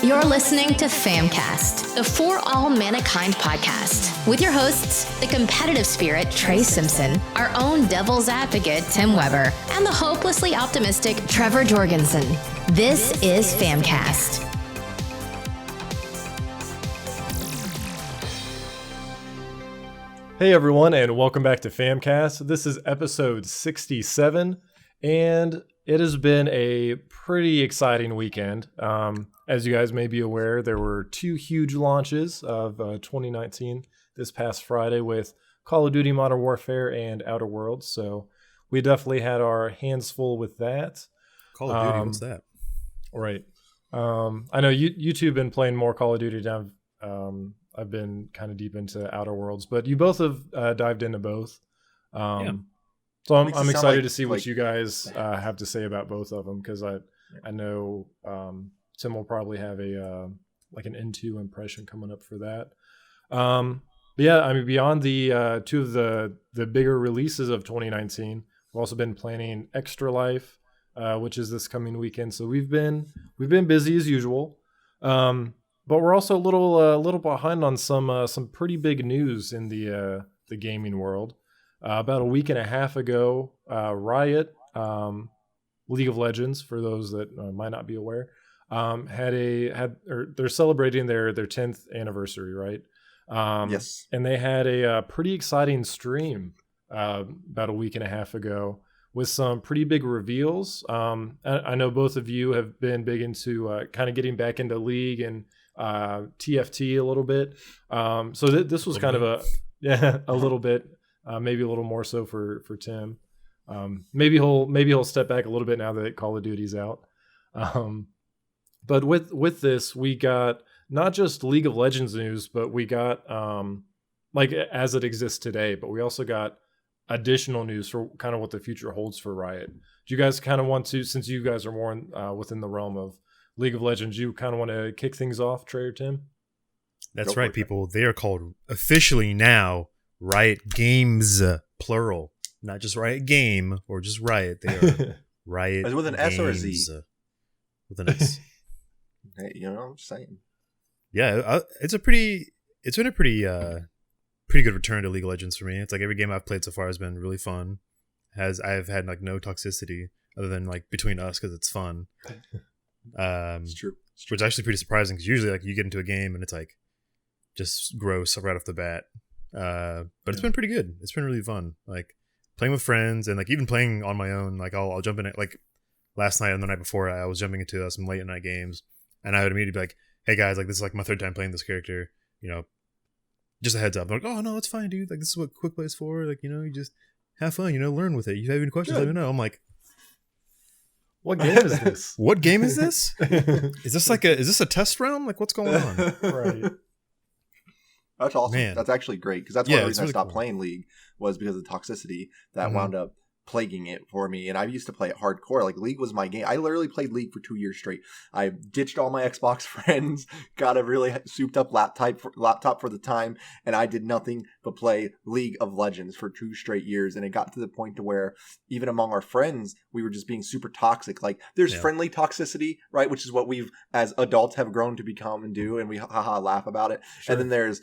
You're listening to FAMcast, the For All Manakind podcast, with your hosts, the competitive spirit, Trey Simpson, our own devil's advocate, Tim Weber, and the hopelessly optimistic Trevor Jorgensen. This is FAMcast. Hey everyone, and welcome back to FAMcast. This is episode 67, and it has been a pretty exciting weekend. As you guys may be aware, there were two huge launches of 2019 this past Friday with Call of Duty Modern Warfare and Outer Worlds, so we definitely had our hands full with that. Call of Duty, what's that? Right. I know you two have been playing more Call of Duty down. I've been kind of deep into Outer Worlds, but you both have dived into both. So I'm excited to see what you guys have to say about both of them, because I know Tim will probably have a an N2 impression coming up for that. But yeah, I mean, beyond the two of the bigger releases of 2019, we've also been planning Extra Life, which is this coming weekend. So we've been busy as usual. But we're also a little behind on some pretty big news in the gaming world. About a week and a half ago, Riot, League of Legends, for those that might not be aware, they're celebrating their 10th anniversary, right? Yes. And they had a pretty exciting stream about a week and a half ago with some pretty big reveals. I know both of you have been big into kind of getting back into League and TFT a little bit. So this was kind of a little bit, maybe a little more so for Tim. Maybe he'll step back a little bit now that Call of Duty's out. But with this, we got not just League of Legends news, but we got as it exists today, but we also got additional news for kind of what the future holds for Riot. Do you guys kind of want to, since you guys are more within the realm of League of Legends, you kind of want to kick things off, Trey or Tim? That's right, people. They are called officially now Riot Games, plural. Not just Riot Game or just Riot. They are Riot Is it with an Games, S or a Z? With an S. Hey, you know what I'm saying? Yeah, it's been a pretty good return to League of Legends for me. It's like every game I've played so far has been really fun. I've had like no toxicity other than like between us because it's fun. It's true. Which is actually pretty surprising, because usually like you get into a game and it's like just gross right off the bat. But it's been pretty good. It's been really fun. Like playing with friends and like even playing on my own. Like I'll jump in it. Like last night and the night before, I was jumping into some late night games, and I would immediately be like, "Hey guys, like this is like my third time playing this character. You know, just a heads up." I'm like, "Oh no, it's fine, dude. Like this is what quick play is for. Like, you know, you just have fun. You know, learn with it. You have any questions? Let me know." I'm like, what game is this? What game is this? Is this a test round? Like, what's going on? Right. That's awesome. Man. That's actually great, because that's one of the reasons really I stopped cool. playing League was because of the toxicity that wound up plaguing it for me. And I used to play it hardcore. Like League was my game. I literally played League for 2 years straight. I ditched all my Xbox friends, got a really souped up laptop for the time, and I did nothing but play League of Legends for 2 straight years. And it got to the point to where even among our friends, we were just being super toxic. Like there's friendly toxicity, right? Which is what we've as adults have grown to become and do, and we laugh about it. Sure. And then there's,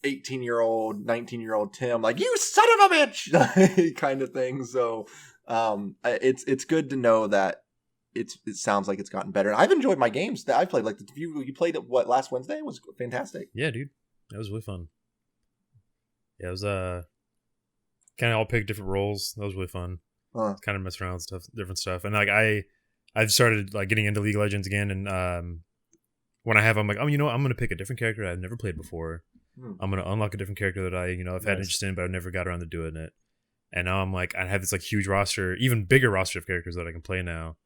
18-year-old, 19-year-old Tim, like, you son of a bitch, kind of thing. So it's good to know that it sounds like it's gotten better. And I've enjoyed my games that I played. Like you played it last Wednesday? It was fantastic. Yeah, dude, that was really fun. Yeah, it was kind of all pick different roles. That was really fun. Kind of mess around with stuff, different stuff. And like I've started like getting into League of Legends again, and when I have, I'm like, I'm gonna pick a different character I've never played before. I'm gonna unlock a different character that I've had interest in, but I've never got around to doing it. And now I'm like, I have this like huge roster, even bigger roster of characters that I can play now.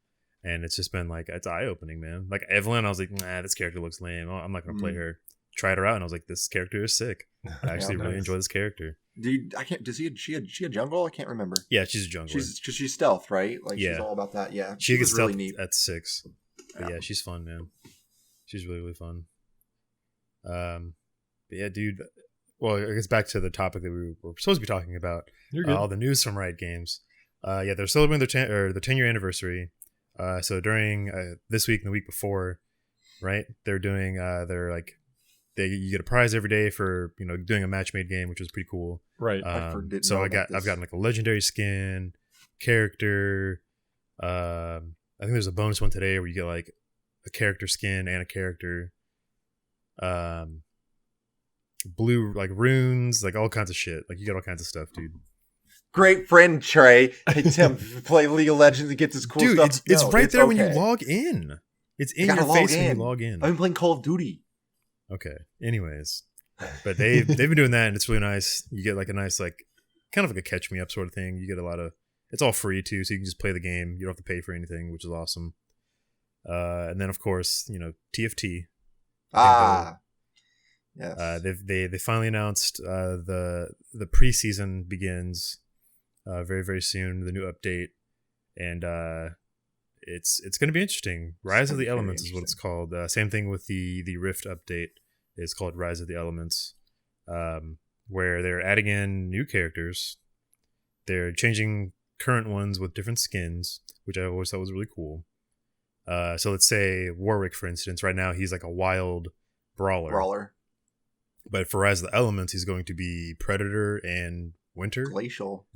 And it's just been like, it's eye opening, man. Like Evelyn, I was like, nah, this character looks lame. I'm not gonna play her. Tried her out, and I was like, this character is sick. I actually really enjoy this character. Dude, she a jungle? I can't remember. Yeah, she's a jungler. She's stealth, right? Like she's all about that. Yeah, she gets stealth really neat. at 6. But yeah, she's fun, man. She's really, really fun. But yeah, dude. Well, I guess back to the topic that we were supposed to be talking about. All the news from Riot Games. They're celebrating their 10-year anniversary. So during this week and the week before, right? They're doing you get a prize every day for doing a match made game, which is pretty cool. Right. So I've gotten like a legendary skin, character. I think there's a bonus one today where you get like a character skin and a character. Blue like runes, like all kinds of shit. Like you get all kinds of stuff, dude. Great friend Trey. Hey Tim, play League of Legends and get this cool dude, stuff. It's right there when you log in. It's in your face when you log in. I've been playing Call of Duty. Okay. Anyways, but they've been doing that, and it's really nice. You get like a nice like kind of like a catch me up sort of thing. You get a lot of. It's all free too, so you can just play the game. You don't have to pay for anything, which is awesome. And then of course TFT. Yes. They finally announced the preseason begins very very soon. The new update, and it's going to be interesting. Rise of the Elements is what it's called. Same thing with the Rift update. It's called Rise of the Elements, where they're adding in new characters. They're changing current ones with different skins, which I always thought was really cool. So let's say Warwick, for instance. Right now he's like a wild brawler. But for Rise of the Elements, he's going to be Predator and Winter. Glacial.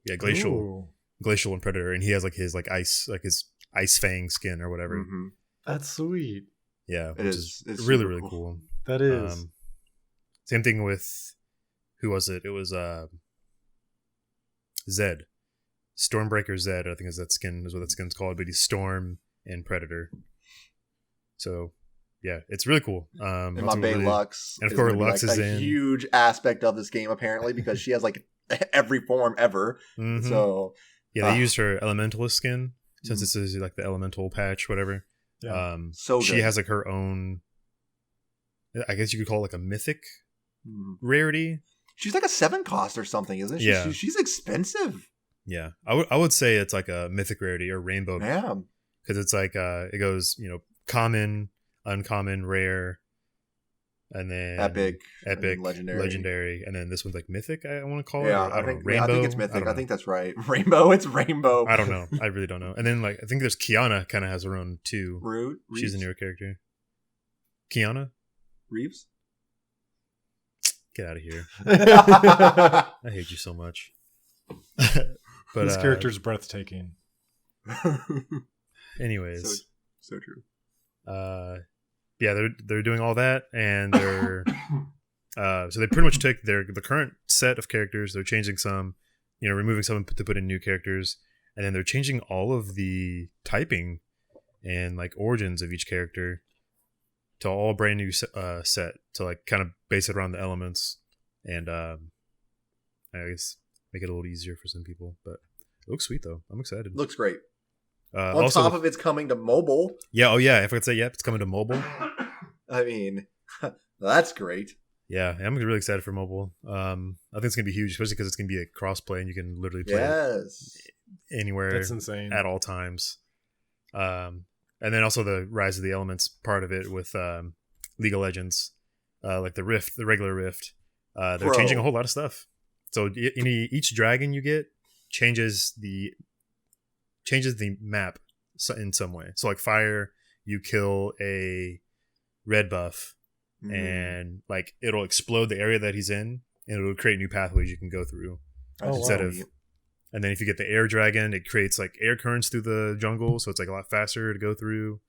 Yeah, Glacial. Ooh. Glacial and Predator, and he has like his his ice fang skin or whatever. Mm-hmm. That's sweet. Yeah, it's really really cool. That is. Same thing with who was it? It was Zed. Stormbreaker Zed, I think is what that skin's called, but he's Storm and Predator. So yeah, it's really cool. And my bae Lux. And of course Lux is a huge aspect of this game apparently because she has like every form ever. Mm-hmm. So yeah, they used her Elementalist skin since this is like the Elemental patch, whatever. Yeah. So good. She has like her own, I guess you could call it like a mythic rarity. She's like a 7 cost or something, isn't she? Yeah. She's expensive. Yeah, I would say it's like a mythic rarity or rainbow. Yeah, because it's like it goes common, uncommon, rare, and then epic, legendary, and then this one's like mythic. I want to call it. I think it's mythic. I think that's right. Rainbow. It's rainbow. I don't know. I really don't know. And then like I think there's Kiana. Kind of has her own too. Reeves? She's a newer character. Kiana Reeves. Get out of here. I hate you so much. But this character's breathtaking. Anyways, so true. Yeah, they're doing all that, and they're so they pretty much took the current set of characters. They're changing some, removing some to put in new characters, and then they're changing all of the typing and like origins of each character to all brand new set to like kind of base it around the elements, and I guess make it a little easier for some people. But it looks sweet though. I'm excited. Looks great. On top of it's coming to mobile. Yeah. Oh yeah. If I could say, it's coming to mobile. I mean, that's great. Yeah, I'm really excited for mobile. I think it's gonna be huge, especially because it's gonna be a cross-play and you can literally play it anywhere. That's insane. At all times. And then also the Rise of the Elements part of it with League of Legends, like the Rift, the regular Rift. They're changing a whole lot of stuff. So each dragon you get changes the map in some way. So like fire, you kill a red buff, and like it'll explode the area that he's in, and it'll create new pathways you can go through. And then if you get the air dragon, it creates like air currents through the jungle, so it's like a lot faster to go through.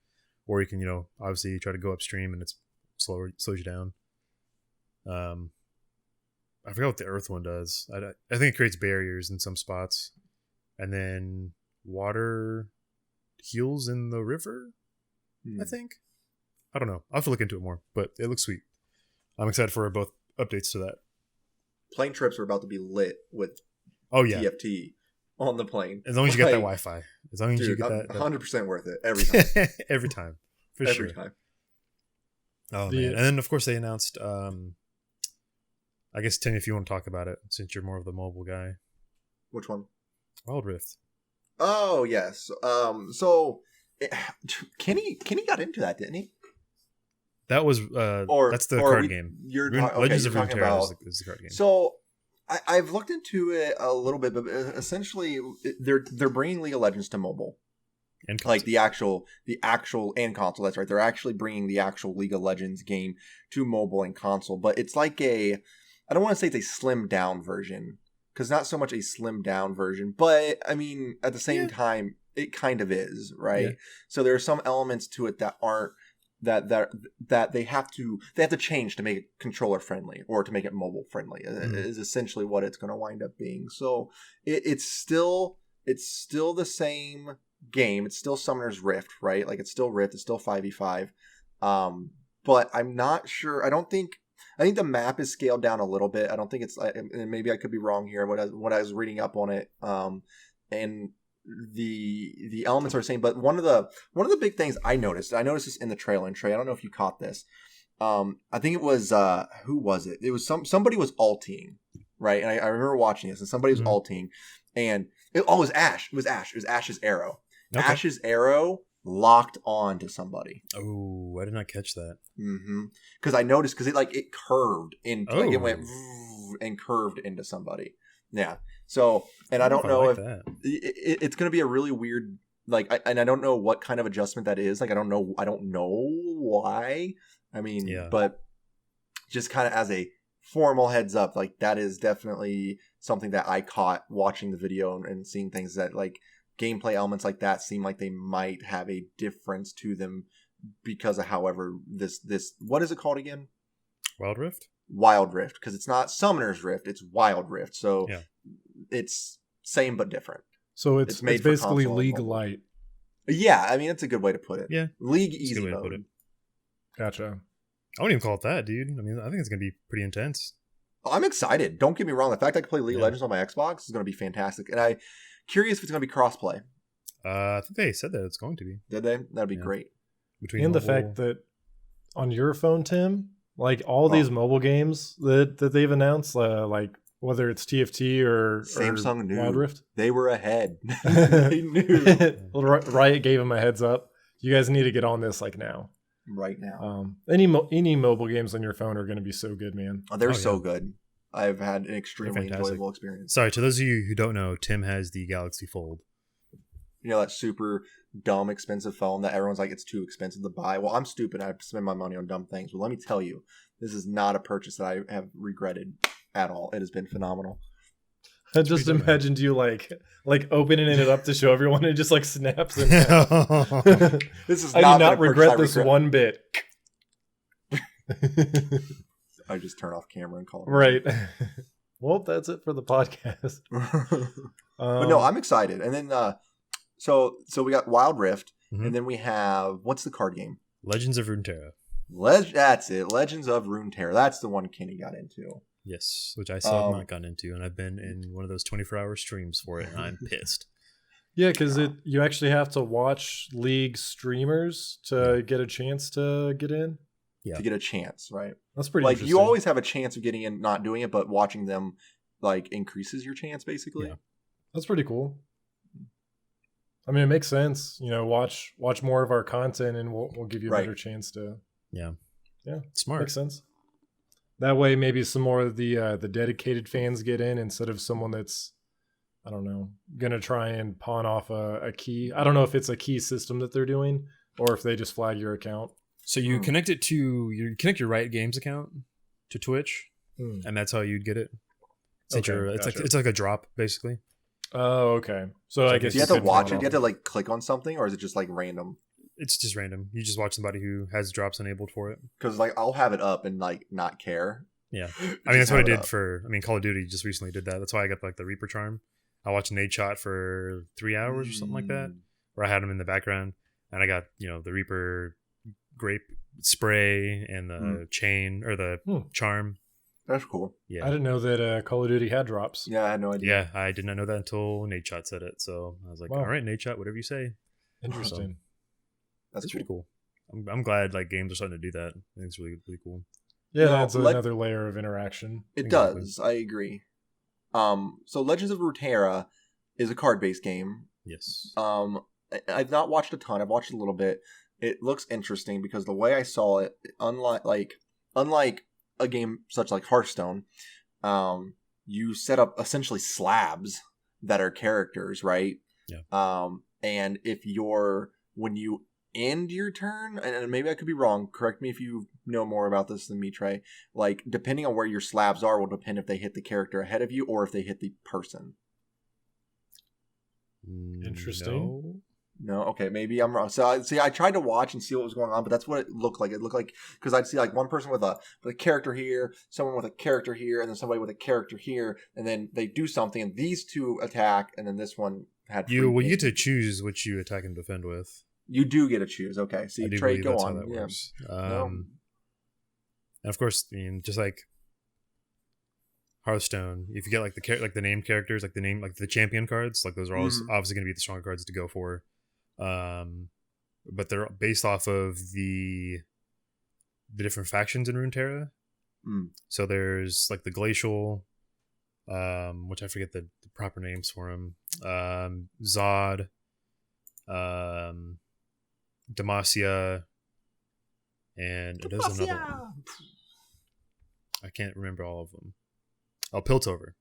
Or you can, obviously try to go upstream and it's slows you down. I forgot what the earth one does. I think it creates barriers in some spots, and then water heals in the river. I think. I don't know. I'll have to look into it more, but it looks sweet. I'm excited for both updates to that. Plane trips are about to be lit with TFT on the plane. As long as you get that Wi-Fi. As long as you get that. 100% worth it. Every time. Every time. For every sure. Every time. Oh, man. And then, of course, they announced... I guess, Tim, if you want to talk about it, since you're more of the mobile guy. Which one? Wild Rift. Oh, yes. So, Kenny got into that, didn't he? That was... that's the card game. Legends of Runeterra is the card game. So, I've looked into it a little bit, but essentially, they're bringing League of Legends to mobile. And like the actual and console. That's right. They're actually bringing the actual League of Legends game to mobile and console, but it's like I don't want to say it's a slimmed down version, because not so much a slimmed down version, but I mean at the same time it kind of is, right? Yeah. So there are some elements to it that aren't that they have to change to make it controller friendly or to make it mobile friendly. Is essentially what it's going to wind up being. So it's still the same game. It's still Summoner's Rift, right? Like it's still Rift. It's still 5v5. But I'm not sure. I think the map is scaled down a little bit. I don't think it's, and maybe I could be wrong here. What I was reading up on it, and the elements are the same. But one of the big things I noticed this in the trailer. And Trey, I don't know if you caught this. I think it was who was it? It was somebody was ulting, right? And I remember watching this, and somebody was ulting, and it was Ash. It was Ash's arrow. Okay. Ash's arrow locked on to somebody. Oh, I did not catch that. Because I noticed, because it curved into, like it went and curved into somebody. Yeah. So, and I don't know if it's going to be a really weird, and I don't know what kind of adjustment that is. Like, I don't know why. I mean, but just kind of as a formal heads up, like that is definitely something that I caught watching the video and seeing things that like gameplay elements like that seem like they might have a difference to them because of however this what is it called again? Wild Rift, because it's not Summoner's Rift, it's Wild Rift. So it's same but different. So it's basically League Light. Yeah, I mean it's a good way to put it. Yeah, League Easy mode. Gotcha. I wouldn't even call it that, dude. I mean, I think it's gonna be pretty intense. I'm excited. Don't get me wrong. The fact I can play League of Legends on my Xbox is going to be fantastic. And I'm curious if it's going to be crossplay. I think they said that it's going to be. Did they? That'd be great. And the fact that on your phone, Tim, like all these mobile games that they've announced, like whether it's TFT or Samsung knew. Wild Rift, they were ahead. They knew. Riot gave them a heads up. You guys need to get on this like now. Right now. Any mobile games on your phone are going to be so good, man. Oh, they're so good. I've had an extremely enjoyable experience. Sorry, to those of you who don't know, Tim has the Galaxy Fold. You know, that super dumb expensive phone that everyone's like, it's too expensive to buy. Well, I'm stupid. I spend my money on dumb things. But let me tell you, this is not a purchase that I have regretted at all. It has been phenomenal. I just imagined you like opening it up to show everyone and it just like snaps. And This is. I do not regret this one bit. I just turn off camera and call it. Right. Well, that's it for the podcast. But no, I'm excited. And then, so we got Wild Rift, and then we have, what's the card game? Legends of Runeterra. That's it. Legends of Runeterra. That's the one Kenny got into. Yes, which I still have not gotten into, and I've been in one of those 24-hour streams for it, and I'm pissed. Yeah, because you actually have to watch League streamers to get a chance to get in. Yeah. To get a chance, right? That's pretty like interesting. You always have a chance of getting in, not doing it, but watching them like increases your chance, basically. Yeah. That's pretty cool. I mean, it makes sense. You know, watch more of our content, and we'll give you a better chance to. Yeah. Smart. Makes sense. That way, maybe some more of the dedicated fans get in instead of someone that's, I don't know, gonna try and pawn off a key. I don't know if it's a key system that they're doing or if they just flag your account. So you connect your Riot Games account to Twitch, and that's how you'd get it. It's like a drop, basically. Oh, okay. So I guess do you have to watch it? Do you have to like click on something, or is it just like random? It's just random. You just watch somebody who has drops enabled for it. Because like I'll have it up and like not care. Yeah, I mean that's what I did for. I mean, Call of Duty just recently did that. That's why I got like the Reaper Charm. I watched Nade Shot for 3 hours or something like that, where I had him in the background, and I got the Reaper grape spray and the chain or the charm. That's cool. Yeah, I didn't know that Call of Duty had drops. Yeah, I had no idea. Yeah, I did not know that until Nade Shot said it. So I was like, all right, Nade Shot, whatever you say. Interesting. That's pretty cool. I'm glad like games are starting to do that. I think it's really, really cool. Yeah, that's another layer of interaction. It does. I agree. So Legends of Runeterra is a card-based game. Yes. I've not watched a ton. I've watched a little bit. It looks interesting because the way I saw it, unlike a game such like Hearthstone, you set up essentially slabs that are characters, right? Yeah. and when you end your turn, and maybe I could be wrong, correct me if you know more about this than me, Trey, like depending on where your slabs are will depend if they hit the character ahead of you or if they hit the person. Interesting. No, okay, maybe I'm wrong. So I tried to watch and see what was going on, but that's what it looked like. It looked like, because I'd see like one person with a character here, someone with a character here, and then somebody with a character here, and then they do something, and these two attack, and then this one had you get to choose which you attack and defend with. You do get to choose. Okay, see, Trey, go on. How that works. And of course, I mean, just like Hearthstone, if you get like the named characters, like the champion cards, like those are always obviously going to be the stronger cards to go for. But they're based off of the different factions in Runeterra. So there's like the Glacial, which I forget the proper names for them. Zod, Demacia, and there's another one. I can't remember all of them. Oh, Piltover.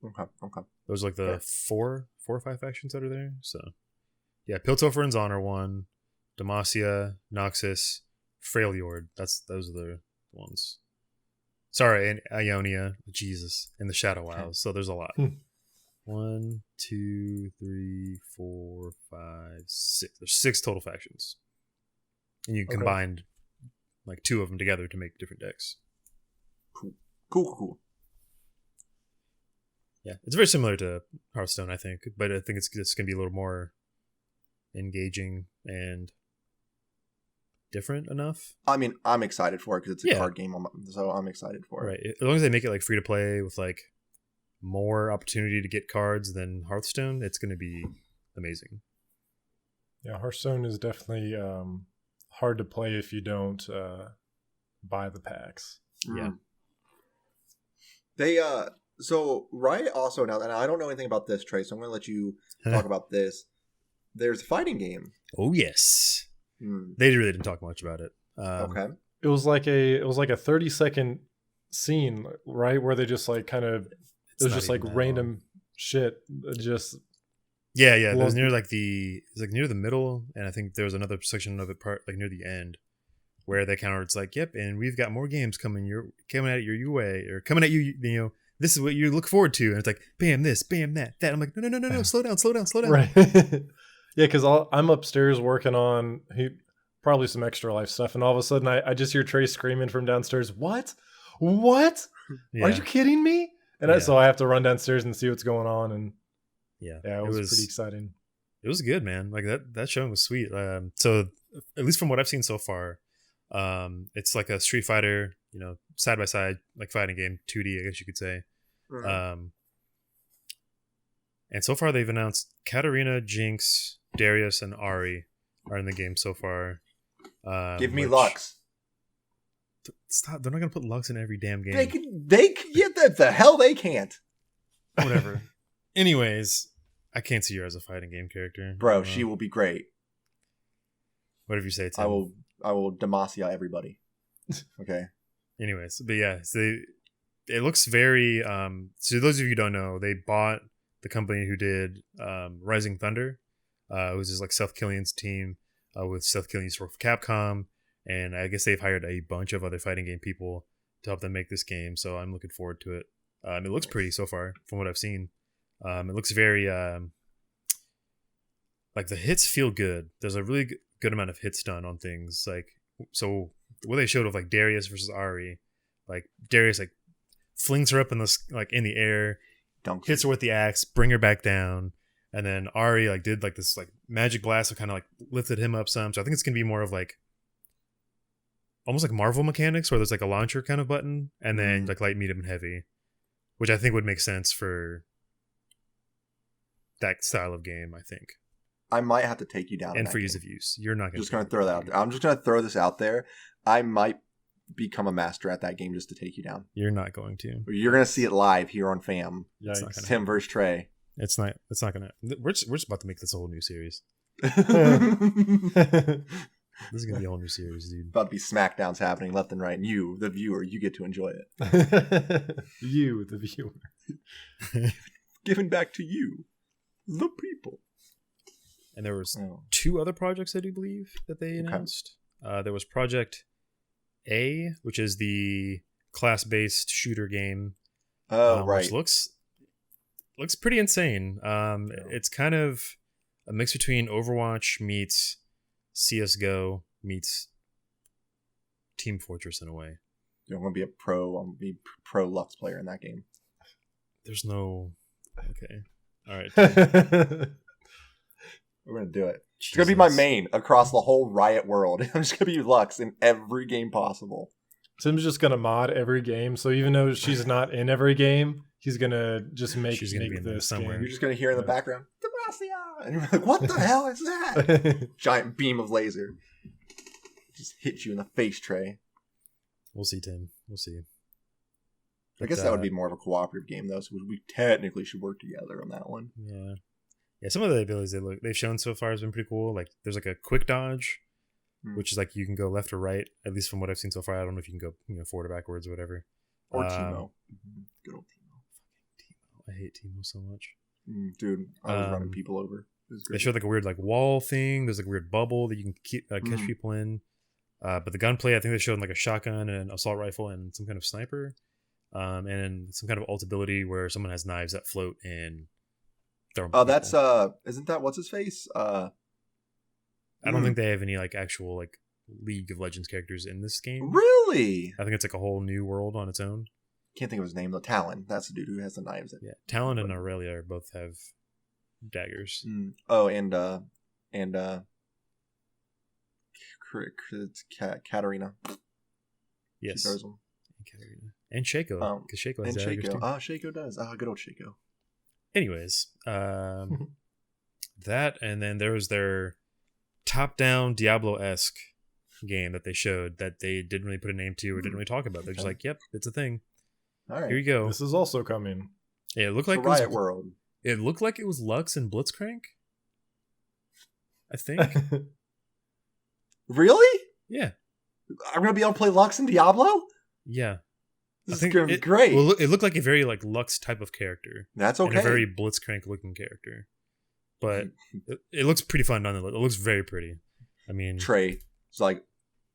Okay. Those are like the four or five factions that are there. So, yeah, Piltover and Zon are one. Demacia, Noxus, Freljord. Those are the ones. Sorry, and Ionia, Jesus, and the Shadow Isles. So there's a lot. 1, 2, 3, 4, 5, 6. There's 6 total factions, and you combined like 2 of them together to make different decks. Cool. Yeah, it's very similar to Hearthstone, I think, but I think it's going to be a little more engaging and different enough. I mean, I'm excited for it because it's a card game, so I'm excited for it. Right, as long as they make it like free to play with like more opportunity to get cards than Hearthstone, it's going to be amazing. Yeah, Hearthstone is definitely hard to play if you don't buy the packs. Yeah. They so Riot also now, and I don't know anything about this, Trey, so I'm going to let you talk about this. There's a fighting game. Oh yes. They really didn't talk much about it. Okay. It was like a 30-second scene, right, where they just like kind of it was just like random shit. Just yeah. It was near near the middle, and I think there was another section of it like near the end, where they kind of it's like, yep, and we've got more games coming at your UA or coming at you. You know, this is what you look forward to, and it's like, bam, this, bam, that. I'm like, no, slow down. Right. Yeah, because I'm upstairs working on probably some Extra Life stuff, and all of a sudden I just hear Trey screaming from downstairs. What? Yeah. Are you kidding me? And so I have to run downstairs and see what's going on. And it was pretty exciting. It was good, man. Like that showing was sweet. So at least from what I've seen so far, it's like a Street Fighter, side by side, like fighting game, 2D, I guess you could say. Mm-hmm. And so far they've announced Katarina, Jinx, Darius, and Ahri are in the game so far. Give me Lux. Stop! They're not gonna put Lux in every damn game. They the hell they can't. Whatever. Anyways, I can't see her as a fighting game character, bro. She will be great. Whatever you say, Tim. I will Demacia everybody. Okay. Anyways, but yeah, so it looks very. So those of you who don't know, they bought the company who did Rising Thunder. It was just like Seth Killian's team with Seth Killian's work for Capcom. And I guess they've hired a bunch of other fighting game people to help them make this game. So I'm looking forward to it. It looks pretty so far from what I've seen. It looks very like the hits feel good. There's a really good amount of hits done on things. Like, so what they showed of like Darius versus Ahri, like Darius like flings her up in the air, hits her with the axe, bring her back down. And then Ahri like did like this like magic blast that kind of like lifted him up some. So I think it's going to be more of like almost like Marvel mechanics where there's like a launcher kind of button and then like light, medium, and heavy, which I think would make sense for that style of game, I think. I might have to take you down. And for ease of use. You're not going to. Just going to throw that out there. I'm just going to throw this out there. I might become a master at that game just to take you down. You're not going to. You're going to see it live here on FAM. Yikes. Tim versus Trey. It's not going to. We're just about to make this a whole new series. This is going to be a whole new series, dude. About to be smackdowns happening left and right. And you, the viewer, you get to enjoy it. You, the viewer. Given back to you. The people. And there was 2 other projects, I do believe, that they announced. There was Project A, which is the class-based shooter game. Oh, right. Which looks pretty insane. It's kind of a mix between Overwatch meets CS:GO meets Team Fortress in a way. I'm gonna be I'm gonna be pro Lux player in that game. There's no. Okay. All right. We're gonna do it. Jesus. It's gonna be my main across the whole Riot world. I'm just gonna be Lux in every game possible. Tim's just gonna mod every game, so even though she's not in every game, he's gonna just make this somewhere. You're just gonna hear in the background, Demacia! And you're like, what the hell is that? Giant beam of laser. Just hit you in the face, Trey. We'll see, Tim. We'll see. I guess that would be more of a cooperative game, though, so we technically should work together on that one. Yeah. Yeah, some of the abilities they've shown so far has been pretty cool. Like, there's like a quick dodge, which is like you can go left or right, at least from what I've seen so far. I don't know if you can go forward or backwards or whatever. Or Teemo. Good old Teemo. I hate Teemo so much. Dude, I was running people over. They showed like a weird like wall thing. There's like a weird bubble that you can catch people in. But the gunplay, I think they showed like a shotgun and an assault rifle and some kind of sniper. And some kind of ult ability where someone has knives that float and throw them. Oh, that's isn't that what's his face? I don't think they have any like actual like League of Legends characters in this game. Really? I think it's like a whole new world on its own. Can't think of his name though. Talon. That's the dude who has the knives. Yeah, Talon and Aurelia both have daggers. Oh, and Katarina. Yes. She throws them. Katarina. And Shaco, because Shaco has daggers too. Shaco does. Good old Shaco. Anyways, that, and then there was their top-down Diablo-esque game that they showed that they didn't really put a name to or didn't really talk about. They're just like, yep, it's a thing. All right. Here you go. This is also coming. Yeah, it looked like Riot World. It looked like it was Lux and Blitzcrank. I think. Really? Yeah. I'm gonna be able to play Lux and Diablo? Yeah. This is gonna be great. Well, it looked like a very like Lux type of character. That's okay. And a very Blitzcrank looking character. But it looks pretty fun nonetheless. It looks very pretty. I mean, Trey, it's like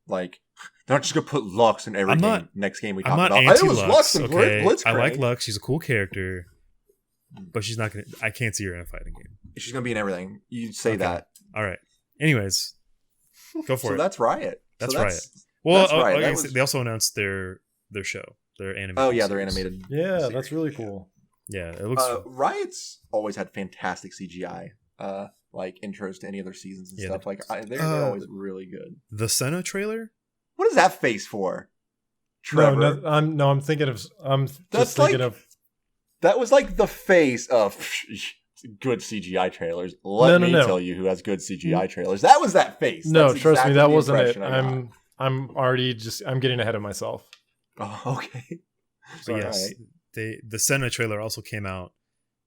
they're not just gonna put Lux in every next game we talk about. I'm not anti-Lux. Lux and Okay, Blitzcrank. I like Lux. She's a cool character, but she's not gonna. I can't see her in a fighting game. She's gonna be in everything. You say that. All right. Anyways, go for it. So that's Riot. That's Riot. Well, they also announced their show, their animated. Oh yeah, series. their animated. Yeah, series. that's really cool. Yeah, it looks. Riot's always had fantastic CGI. Like intros to any of their seasons and stuff. Like they're always really good. The Senna trailer. What is that face for? Trevor? I'm thinking of. That was like the face of good CGI trailers. Let me tell you who has good CGI trailers. That was that face. No, That's trust exactly me, that wasn't it. I'm I'm getting ahead of myself. Oh, okay. So yes, the Senna trailer also came out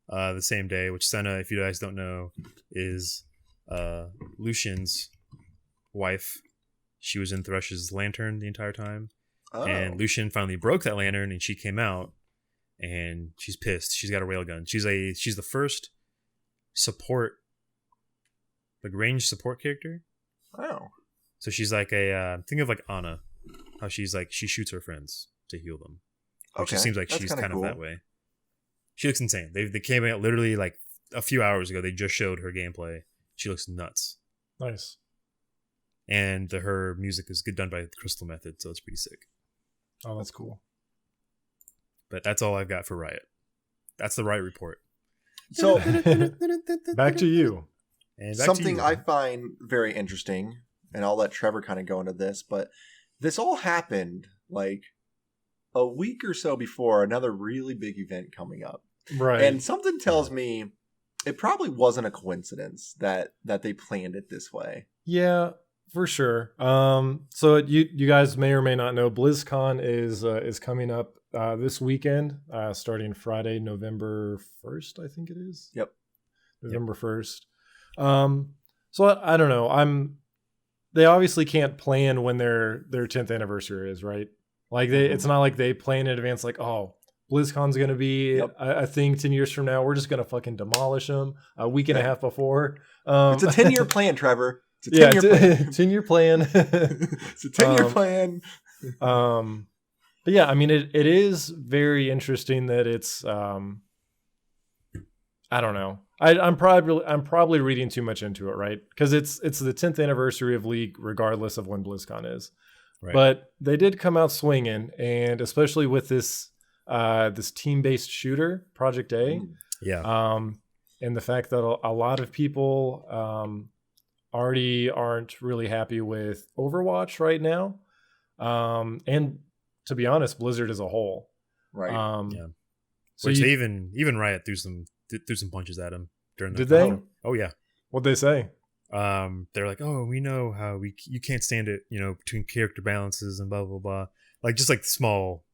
the same day. Which Senna, if you guys don't know, is Lucian's wife. She was in Thresh's lantern the entire time. Oh. And Lucian finally broke that lantern and she came out and she's pissed. She's got a railgun. She's the first support, like ranged support character. Oh. So she's like think of like Ana, how she's like, she shoots her friends to heal them. Okay. She seems like That's she's kind cool. of that way. She looks insane. They came out literally like a few hours ago. They just showed her gameplay. She looks nuts. Nice. And her music is done by Crystal Method, so it's pretty sick. Oh, that's cool. But that's all I've got for Riot. That's the Riot report. So back to you. And back something to you. I find very interesting, and I'll let Trevor kind of go into this, but this all happened like a week or so before another really big event coming up. Right. And something tells me it probably wasn't a coincidence that they planned it this way. Yeah, for sure. So you guys may or may not know, BlizzCon is coming up this weekend, starting Friday, November 1st, I think it is. Yep. November 1st. So I don't know. They obviously can't plan when their 10th anniversary is, right? Like it's not like they plan in advance like, oh, BlizzCon's going to be. Yep. I think 10 years from now, we're just going to fucking demolish them a week and a half before. It's a 10-year plan, Trevor. It's a 10-year plan. 10-year plan. It's a 10-year plan. But yeah, I mean, it is very interesting that it's, I don't know. I'm probably reading too much into it, right? Because it's the 10th anniversary of League, regardless of when BlizzCon is. Right. But they did come out swinging, and especially with this this team-based shooter, Project A. And the fact that a lot of people already aren't really happy with Overwatch right now, and to be honest, Blizzard as a whole. Right. So they even Riot threw some punches at him during the Did they? Oh yeah. What'd they say? They're like, oh, we know how you can't stand it, between character balances and blah blah blah. Like just like small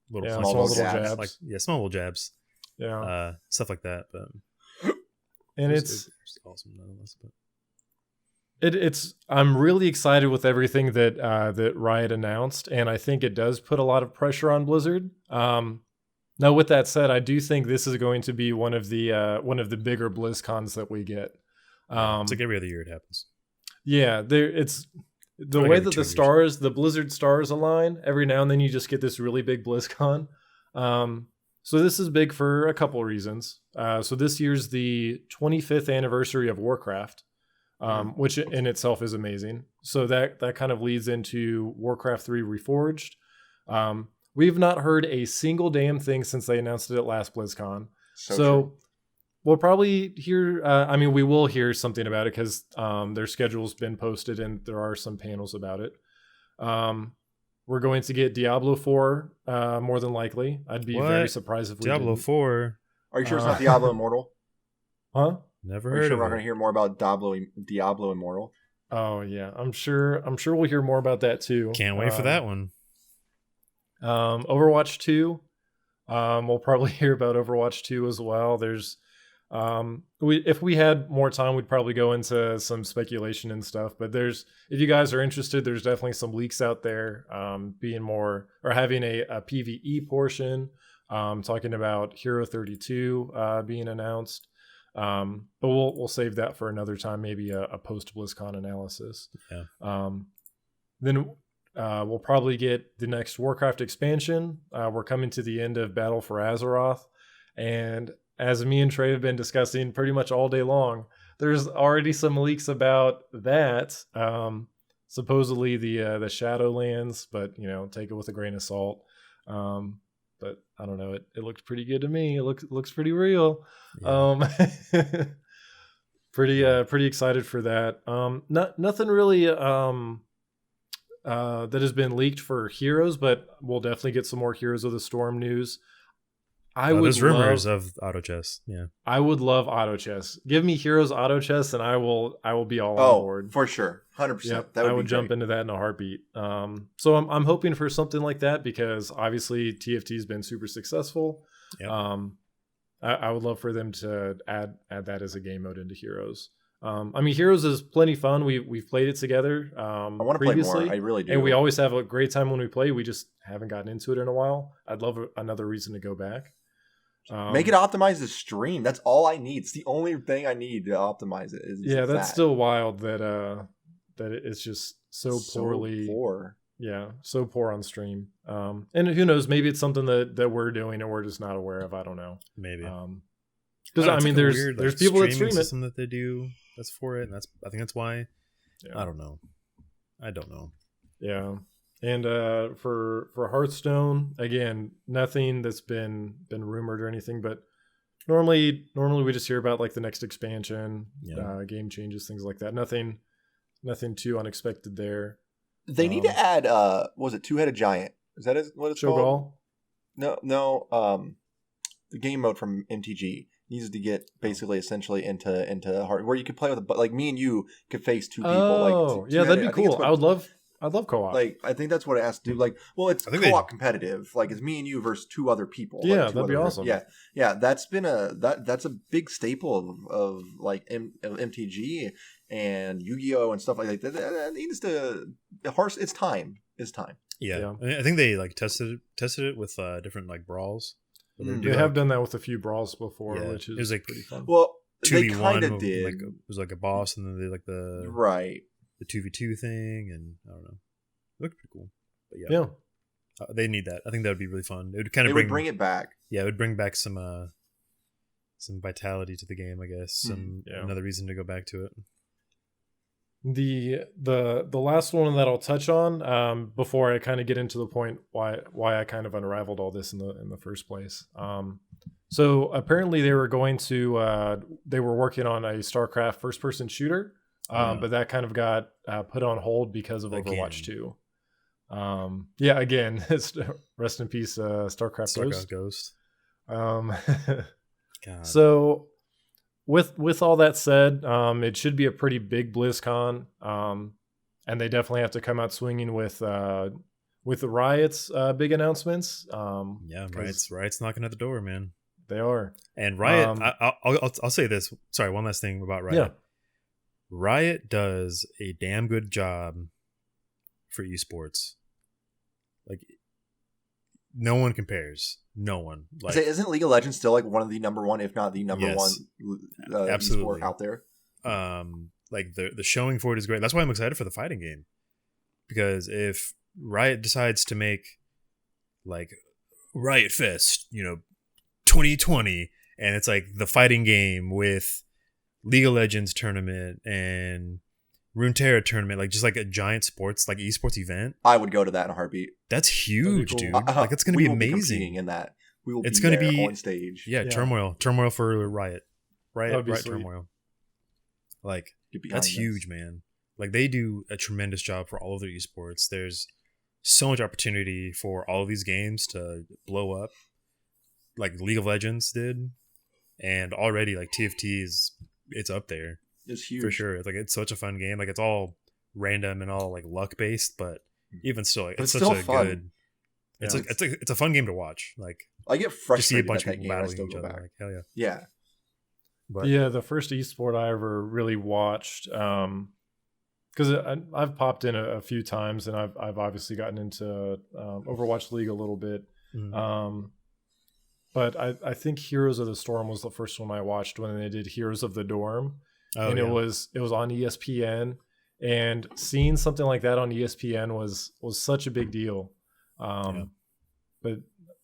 little jabs. Like small little jabs. Yeah. Stuff like that. But and it's awesome nonetheless. But it's I'm really excited with everything that Riot announced, and I think it does put a lot of pressure on Blizzard. Now, with that said, I do think this is going to be one of the bigger BlizzCons that we get. It's like every other year it happens. Yeah, it's the way that the Blizzard stars align. Every now and then you just get this really big BlizzCon. So this is big for a couple of reasons. So this year's the 25th anniversary of Warcraft, which in itself is amazing. So that kind of leads into Warcraft 3 Reforged. We've not heard a single damn thing since they announced it at last BlizzCon. So we'll probably hear, we will hear something about it because their schedule's been posted and there are some panels about it. We're going to get Diablo 4 more than likely. I'd be very surprised if we Diablo 4. Are you sure it's not Diablo Immortal? Huh? Never Are heard you sure of we're it. going to hear more about Diablo Immortal? Oh yeah, I'm sure we'll hear more about that too. Can't wait for that one. Overwatch 2. We'll probably hear about Overwatch 2 as well. There's if we had more time, we'd probably go into some speculation and stuff, but if you guys are interested, there's definitely some leaks out there, being more or having a PvE portion, talking about Hero 32 being announced. But we'll save that for another time, maybe a post BlizzCon analysis. Then we'll probably get the next Warcraft expansion. We're coming to the end of Battle for Azeroth, and as me and Trey have been discussing pretty much all day long, there's already some leaks about that. Supposedly the Shadowlands, but take it with a grain of salt. But I don't know. It looked pretty good to me. It looks pretty real. Yeah. Pretty excited for that. Nothing really that has been leaked for Heroes, but we'll definitely get some more Heroes of the Storm news. There's rumors of auto chess. Yeah, I would love auto chess. Give me Heroes auto chess, and I will be all on board for sure, 100%. Yep, I would jump into that in a heartbeat. So I'm hoping for something like that because obviously TFT has been super successful. Yep. I would love for them to add that as a game mode into Heroes. Heroes is plenty fun. We've played it together. I want to play more. I really do. And we always have a great time when we play. We just haven't gotten into it in a while. I'd love another reason to go back. Make it optimize the stream. That's all I need. It's the only thing I need to optimize it. That's still wild that it's just so poorly. Poor. Yeah, so poor on stream. And who knows? Maybe it's something that we're doing and we're just not aware of. I don't know. Maybe. Because there's people that stream it. System that they do that's for it, and I think that's why. Yeah. I don't know. Yeah. And for Hearthstone, again, nothing that's been rumored or anything, but normally we just hear about like the next expansion, game changes, things like that. Nothing too unexpected there. They need to add was it Two-Headed Giant? Is that what it's called? No. The game mode from MTG needs to get basically essentially into Heart, where you could play with like me and you could face two people. Oh, that'd be cool. I'd love co-op. Like, I think that's what it has to do. Like, well, it's co-op competitive. Like, it's me and you versus two other people. Yeah, like that'd be awesome. Yeah. That's been that's a big staple of like MTG and Yu-Gi-Oh and stuff like that. That needs to. It's time. Yeah. I think they like tested it with different like brawls. They have done that with a few brawls before, which is like pretty fun. Well, 2v1 they kind of did. Like it was like a boss, and then they like the 2v2 thing, and I don't know. It looked pretty cool. But yeah. They need that. I think that would be really fun. It would kind of bring it back. Yeah, it would bring back some vitality to the game, I guess. Another reason to go back to it. The last one that I'll touch on before I kind of get into the point why I kind of unraveled all this in the first place. So apparently they were working on a StarCraft first person shooter, but that kind of got put on hold because of Overwatch 2. Again, rest in peace, StarCraft Ghost. God. So with all that said, it should be a pretty big BlizzCon, and they definitely have to come out swinging with the Riot's big announcements. Riot's knocking at the door, man. They are. And Riot, I'll say this. Sorry, one last thing about Riot. Yeah. Riot does a damn good job for esports. Like, no one compares. No one. Like, isn't League of Legends still like one of the number one, if not the number one esport out there? Like the showing for it is great. That's why I'm excited for the fighting game. Because if Riot decides to make like Riot Fest, 2020, and it's like the fighting game with League of Legends tournament and Runeterra tournament, like just like a giant sports, like esports event, I would go to that in a heartbeat. That's huge, cool. dude. Like it's going to be amazing. In that, we will. It's going to be on stage. Yeah, turmoil for Riot Turmoil. Like that's huge, man. Like they do a tremendous job for all of their esports. There's so much opportunity for all of these games to blow up, like League of Legends did, and already like TFT it's up there. It's huge for sure. It's such a fun game. Like it's all random and all like luck based, but even still, like, it's such a fun. Good. It's a fun game to watch. Like I get frustrated to see a bunch of people battling each other. Like, hell yeah. Yeah. But the first esport I ever really watched, because I've popped in a few times, and I've obviously gotten into Overwatch League a little bit. Mm-hmm. But I think Heroes of the Storm was the first one I watched when they did Heroes of the Dorm. It was on ESPN, and seeing something like that on ESPN was such a big deal. But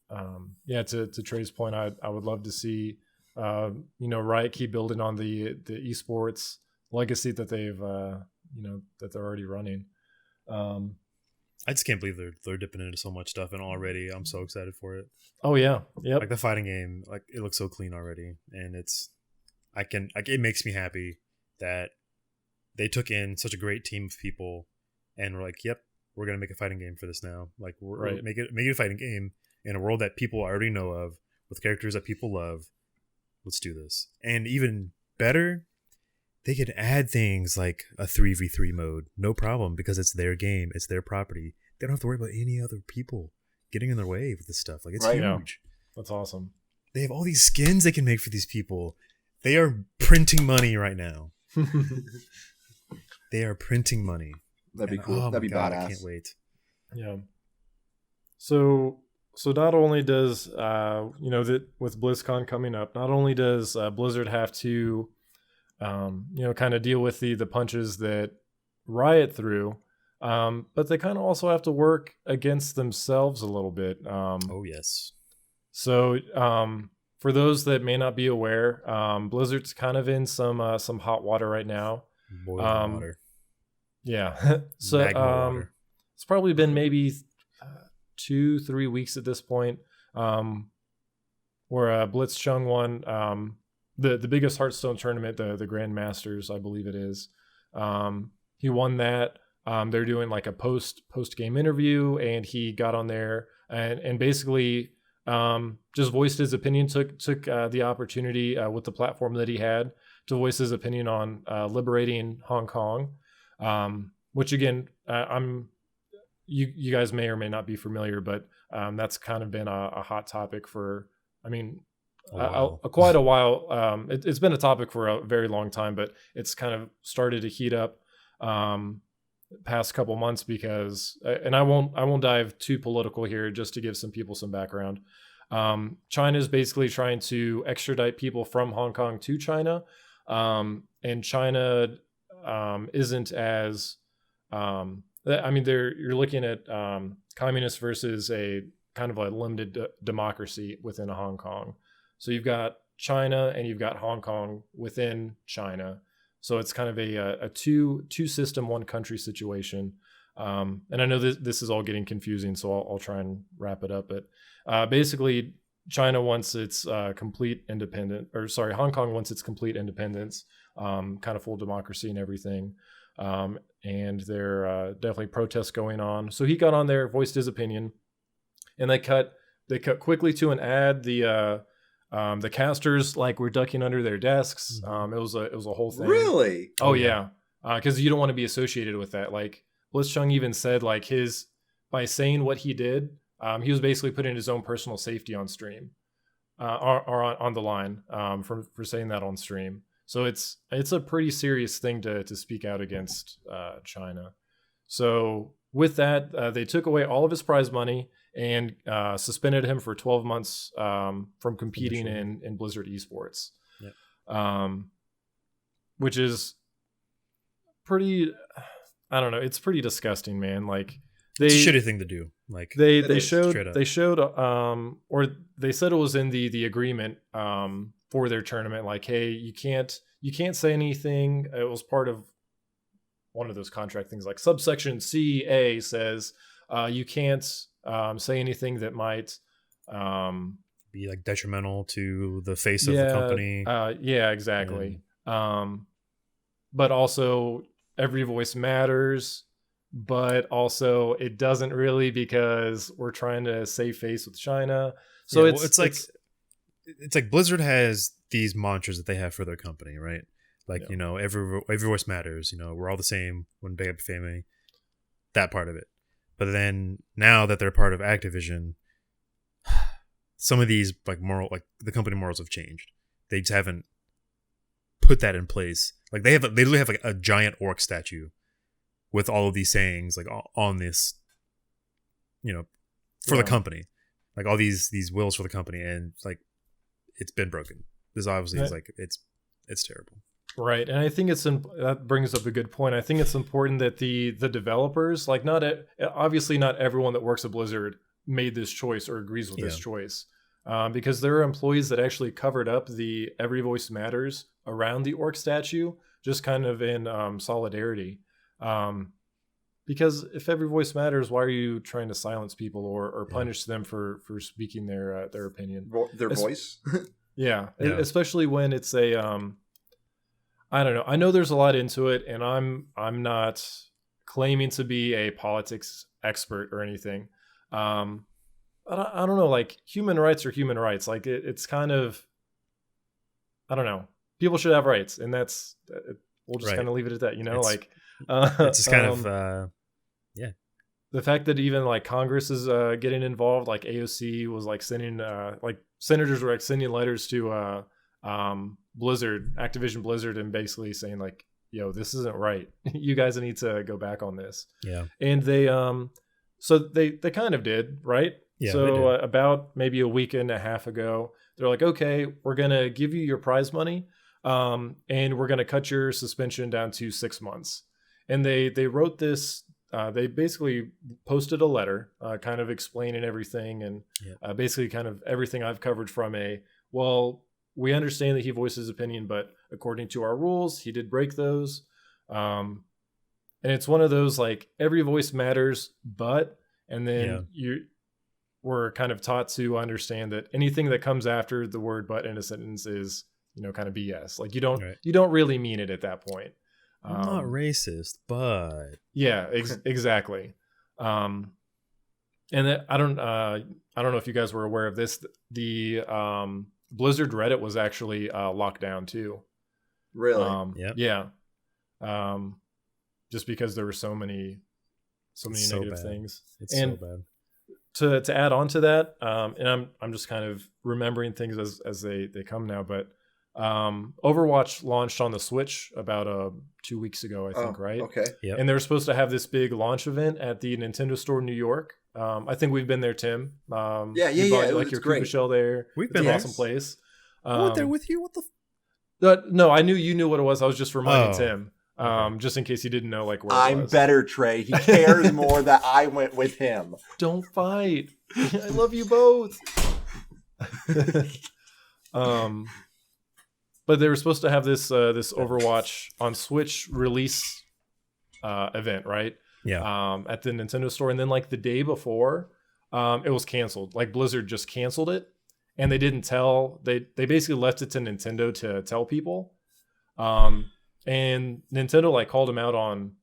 to Trey's point, I would love to see Riot keep building on the esports legacy that they've that they're already running. I just can't believe they're dipping into so much stuff, and already I'm so excited for it. Oh yeah, yep. Like the fighting game, like it looks so clean already, and it makes me happy that they took in such a great team of people and were like, yep, we're going to make a fighting game for this now. Like we're make it a fighting game in a world that people already know of with characters that people love. Let's do this. And even better, they could add things like a 3v3 mode. No problem, because it's their game. It's their property. They don't have to worry about any other people getting in their way with this stuff. Like it's huge. Yeah. That's awesome. They have all these skins they can make for these people. They are printing money right now. They are printing money. That'd be cool. That'd be badass. I can't wait. Yeah. So not only does that with BlizzCon coming up, not only does Blizzard have to kind of deal with the punches that Riot threw, but they kind of also have to work against themselves a little bit. Oh yes. So for those that may not be aware, Blizzard's kind of in some hot water right now. Boiling water. Yeah. So water. It's probably been maybe 2-3 weeks at this point, where Blitzchung won the biggest Hearthstone tournament, the Grand Masters, I believe it is. He won that. They're doing like a post game interview, and he got on there and basically just voiced his opinion. Took the opportunity with the platform that he had to voice his opinion on liberating Hong Kong, which again, you guys may or may not be familiar, but that's kind of been a hot topic for, quite a while. It's been a topic for a very long time, but it's kind of started to heat up past couple months because, and I won't dive too political here, just to give some people some background. China is basically trying to extradite people from Hong Kong to China, and China isn't as you're looking at communist versus a kind of a limited democracy within Hong Kong. So you've got China and you've got Hong Kong within China. So it's kind of a two system, one country situation. And I know this is all getting confusing, so I'll try and wrap it up. But basically, China wants its complete independence, or sorry, Hong Kong wants its complete independence, kind of full democracy and everything. And there are definitely protests going on. So he got on there, voiced his opinion, and they cut quickly to an ad. The casters were ducking under their desks. It was a whole thing. Really? Oh yeah. Because you don't want to be associated with that. Blitzchung even said by saying what he did, he was basically putting his own personal safety on stream, or on the line, for saying that on stream. So it's a pretty serious thing to speak out against China. So with that, they took away all of his prize money and suspended him for 12 months from competing in Blizzard esports. Yep. Which is pretty, I don't know, it's pretty disgusting, man. It's a shitty thing to do. They showed or they said it was in the agreement for their tournament, hey, you can't say anything. It was part of one of those contract things, subsection CA says you can't say anything that might be detrimental to the face of the company. Yeah, exactly. But also every voice matters, but also it doesn't really, because we're trying to save face with China. So it's like Blizzard has these mantras that they have for their company, right? Every voice matters. We're all the same. When big up family, that part of it. But then now that they're part of Activision, some of these the company morals have changed. They just haven't put that in place. They literally have a giant orc statue with all of these sayings on this, for the company, all these wills for the company, and it's been broken. This obviously is it's terrible. Right, and I think that brings up a good point. I think it's important that the developers, obviously not everyone that works at Blizzard made this choice or agrees with this choice, because there are employees that actually covered up the Every Voice Matters around the orc statue, just kind of in solidarity. Because if every voice matters, why are you trying to silence people or punish them for speaking their opinion? Their voice? Yeah, especially when it's I don't know. I know there's a lot into it, and I'm not claiming to be a politics expert or anything. I don't know. Human rights are human rights. It's kind of, I don't know. People should have rights, and we'll just kind of leave it at that. It's just kind of the fact that even Congress is getting involved. AOC was sending senators were sending letters to Activision Blizzard, and basically saying yo, this isn't right. You guys need to go back on this. Yeah. And they so they kind of did, right? Yeah. So about maybe a week and a half ago, they're okay, we're going to give you your prize money, and we're going to cut your suspension down to 6 months. And they wrote this, they basically posted a letter kind of explaining everything, and basically kind of everything I've covered from we understand that he voiced his opinion, but according to our rules, he did break those. And it's one of those every voice matters, and then we're kind of taught to understand that anything that comes after the word "but" in a sentence is, kind of BS. You don't really mean it at that point. I'm not racist, but yeah, exactly. And that, I don't know if you guys were aware of this. The Blizzard Reddit was actually locked down too. Really? Yeah. Just because there were so many negative things. It's so bad. To add on to that, and I'm just kind of remembering things as they come now, but Overwatch launched on the Switch about 2 weeks ago, I think, right? Okay. Yep. And they were supposed to have this big launch event at the Nintendo Store in New York I think we've been there, Tim. Yeah. Like your great. Kuka shell there. We've been an there. awesome place. I went there with you. What the? No, I knew you knew what it was. I was just reminding Tim, okay. just in case you didn't know like where it I'm was. better, Trey. He cares more that I went with him. Don't fight. I love you both. But they were supposed to have this Overwatch on Switch release event, right? Yeah. At the Nintendo store, and then like the day before, it was canceled. Like Blizzard just canceled it. And they didn't tell. They basically left it to Nintendo to tell people, and Nintendo like called them out on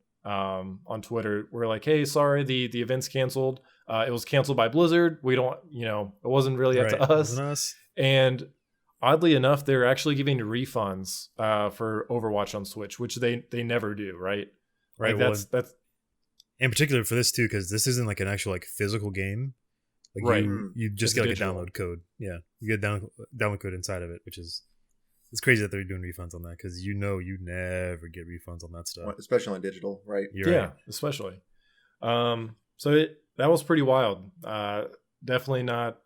Twitter. We're like, hey, sorry, the event's canceled. It was canceled by Blizzard. We don't, it wasn't really up to us. It wasn't us. And oddly enough, they're actually giving refunds for Overwatch on Switch, which they never do, right? Right. Like well, that's in particular for this too, because this isn't like an actual like physical game. Like right. You just It's get like digital. a download code. Yeah, you get download code inside of it, which is it's crazy that they're doing refunds on that because you never get refunds on that stuff, Especially on digital, right? You're yeah, right. especially. So that was pretty wild. Definitely not.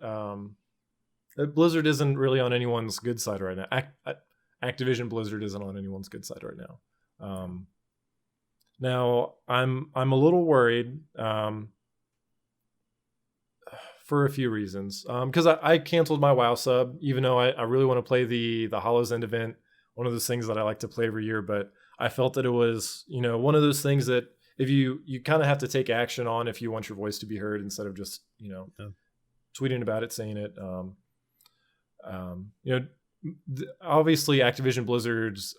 Blizzard isn't really on anyone's good side right now. Activision Blizzard isn't on anyone's good side right now. Now I'm a little worried for a few reasons. Because I canceled my WoW sub, even though I really want to play the Hollows End event, one of those things that I like to play every year. But I felt that it was one of those things that if you kind of have to take action on if you want your voice to be heard instead of just tweeting about it, saying it. Obviously Activision Blizzard's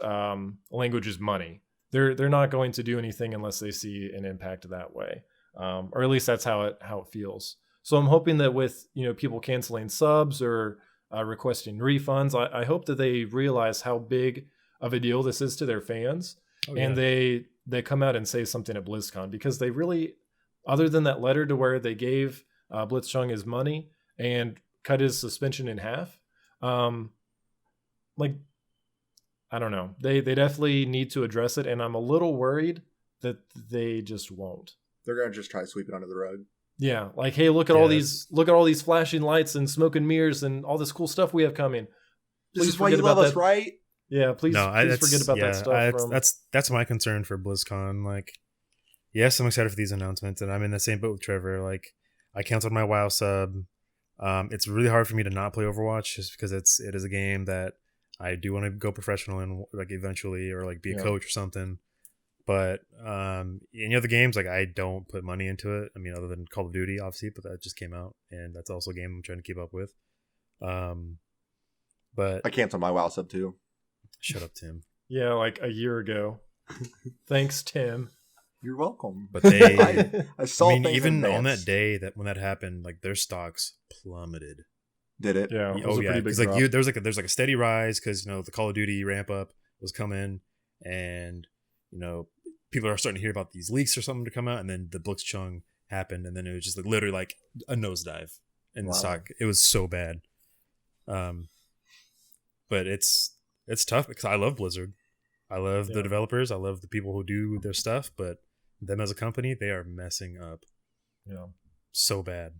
language is money. They're not going to do anything unless they see an impact that way, or at least that's how it feels. So I'm hoping that with people canceling subs or requesting refunds, I hope that they realize how big of a deal this is to their fans, and they come out and say something at BlizzCon, because they really, other than that letter to where they gave Blitzchung his money and cut his suspension in half, I don't know. They definitely need to address it, and I'm a little worried that they just won't. They're gonna just try to sweep it under the rug. Yeah, like, hey, look at all these flashing lights and smoke and mirrors and all this cool stuff we have coming. This is why you love us, right? Yeah, please forget about that stuff. That's my concern for BlizzCon. Like, yes, I'm excited for these announcements, and I'm in the same boat with Trevor. Like, I canceled my WoW sub. It's really hard for me to not play Overwatch just because it is a game that I do want to go professional in, like, eventually, or like be a coach or something. But any other games, like, I don't put money into it. I mean, other than Call of Duty, obviously, but that just came out, and that's also a game I'm trying to keep up with. But I canceled my WoW sub too. Shut up, Tim. Yeah, like a year ago. Thanks, Tim. You're welcome. But they, I saw. I mean, even on that day when that happened, like, their stocks plummeted. Did it? Yeah. It was a pretty big like drop. there's like a steady rise because the Call of Duty ramp up was coming, and people are starting to hear about these leaks or something to come out, and then the Blitzchung happened, and then it was just like literally like a nosedive in the stock. It was so bad. But it's tough because I love Blizzard. I love the developers. I love the people who do their stuff, but them as a company, they are messing up. Yeah. So bad.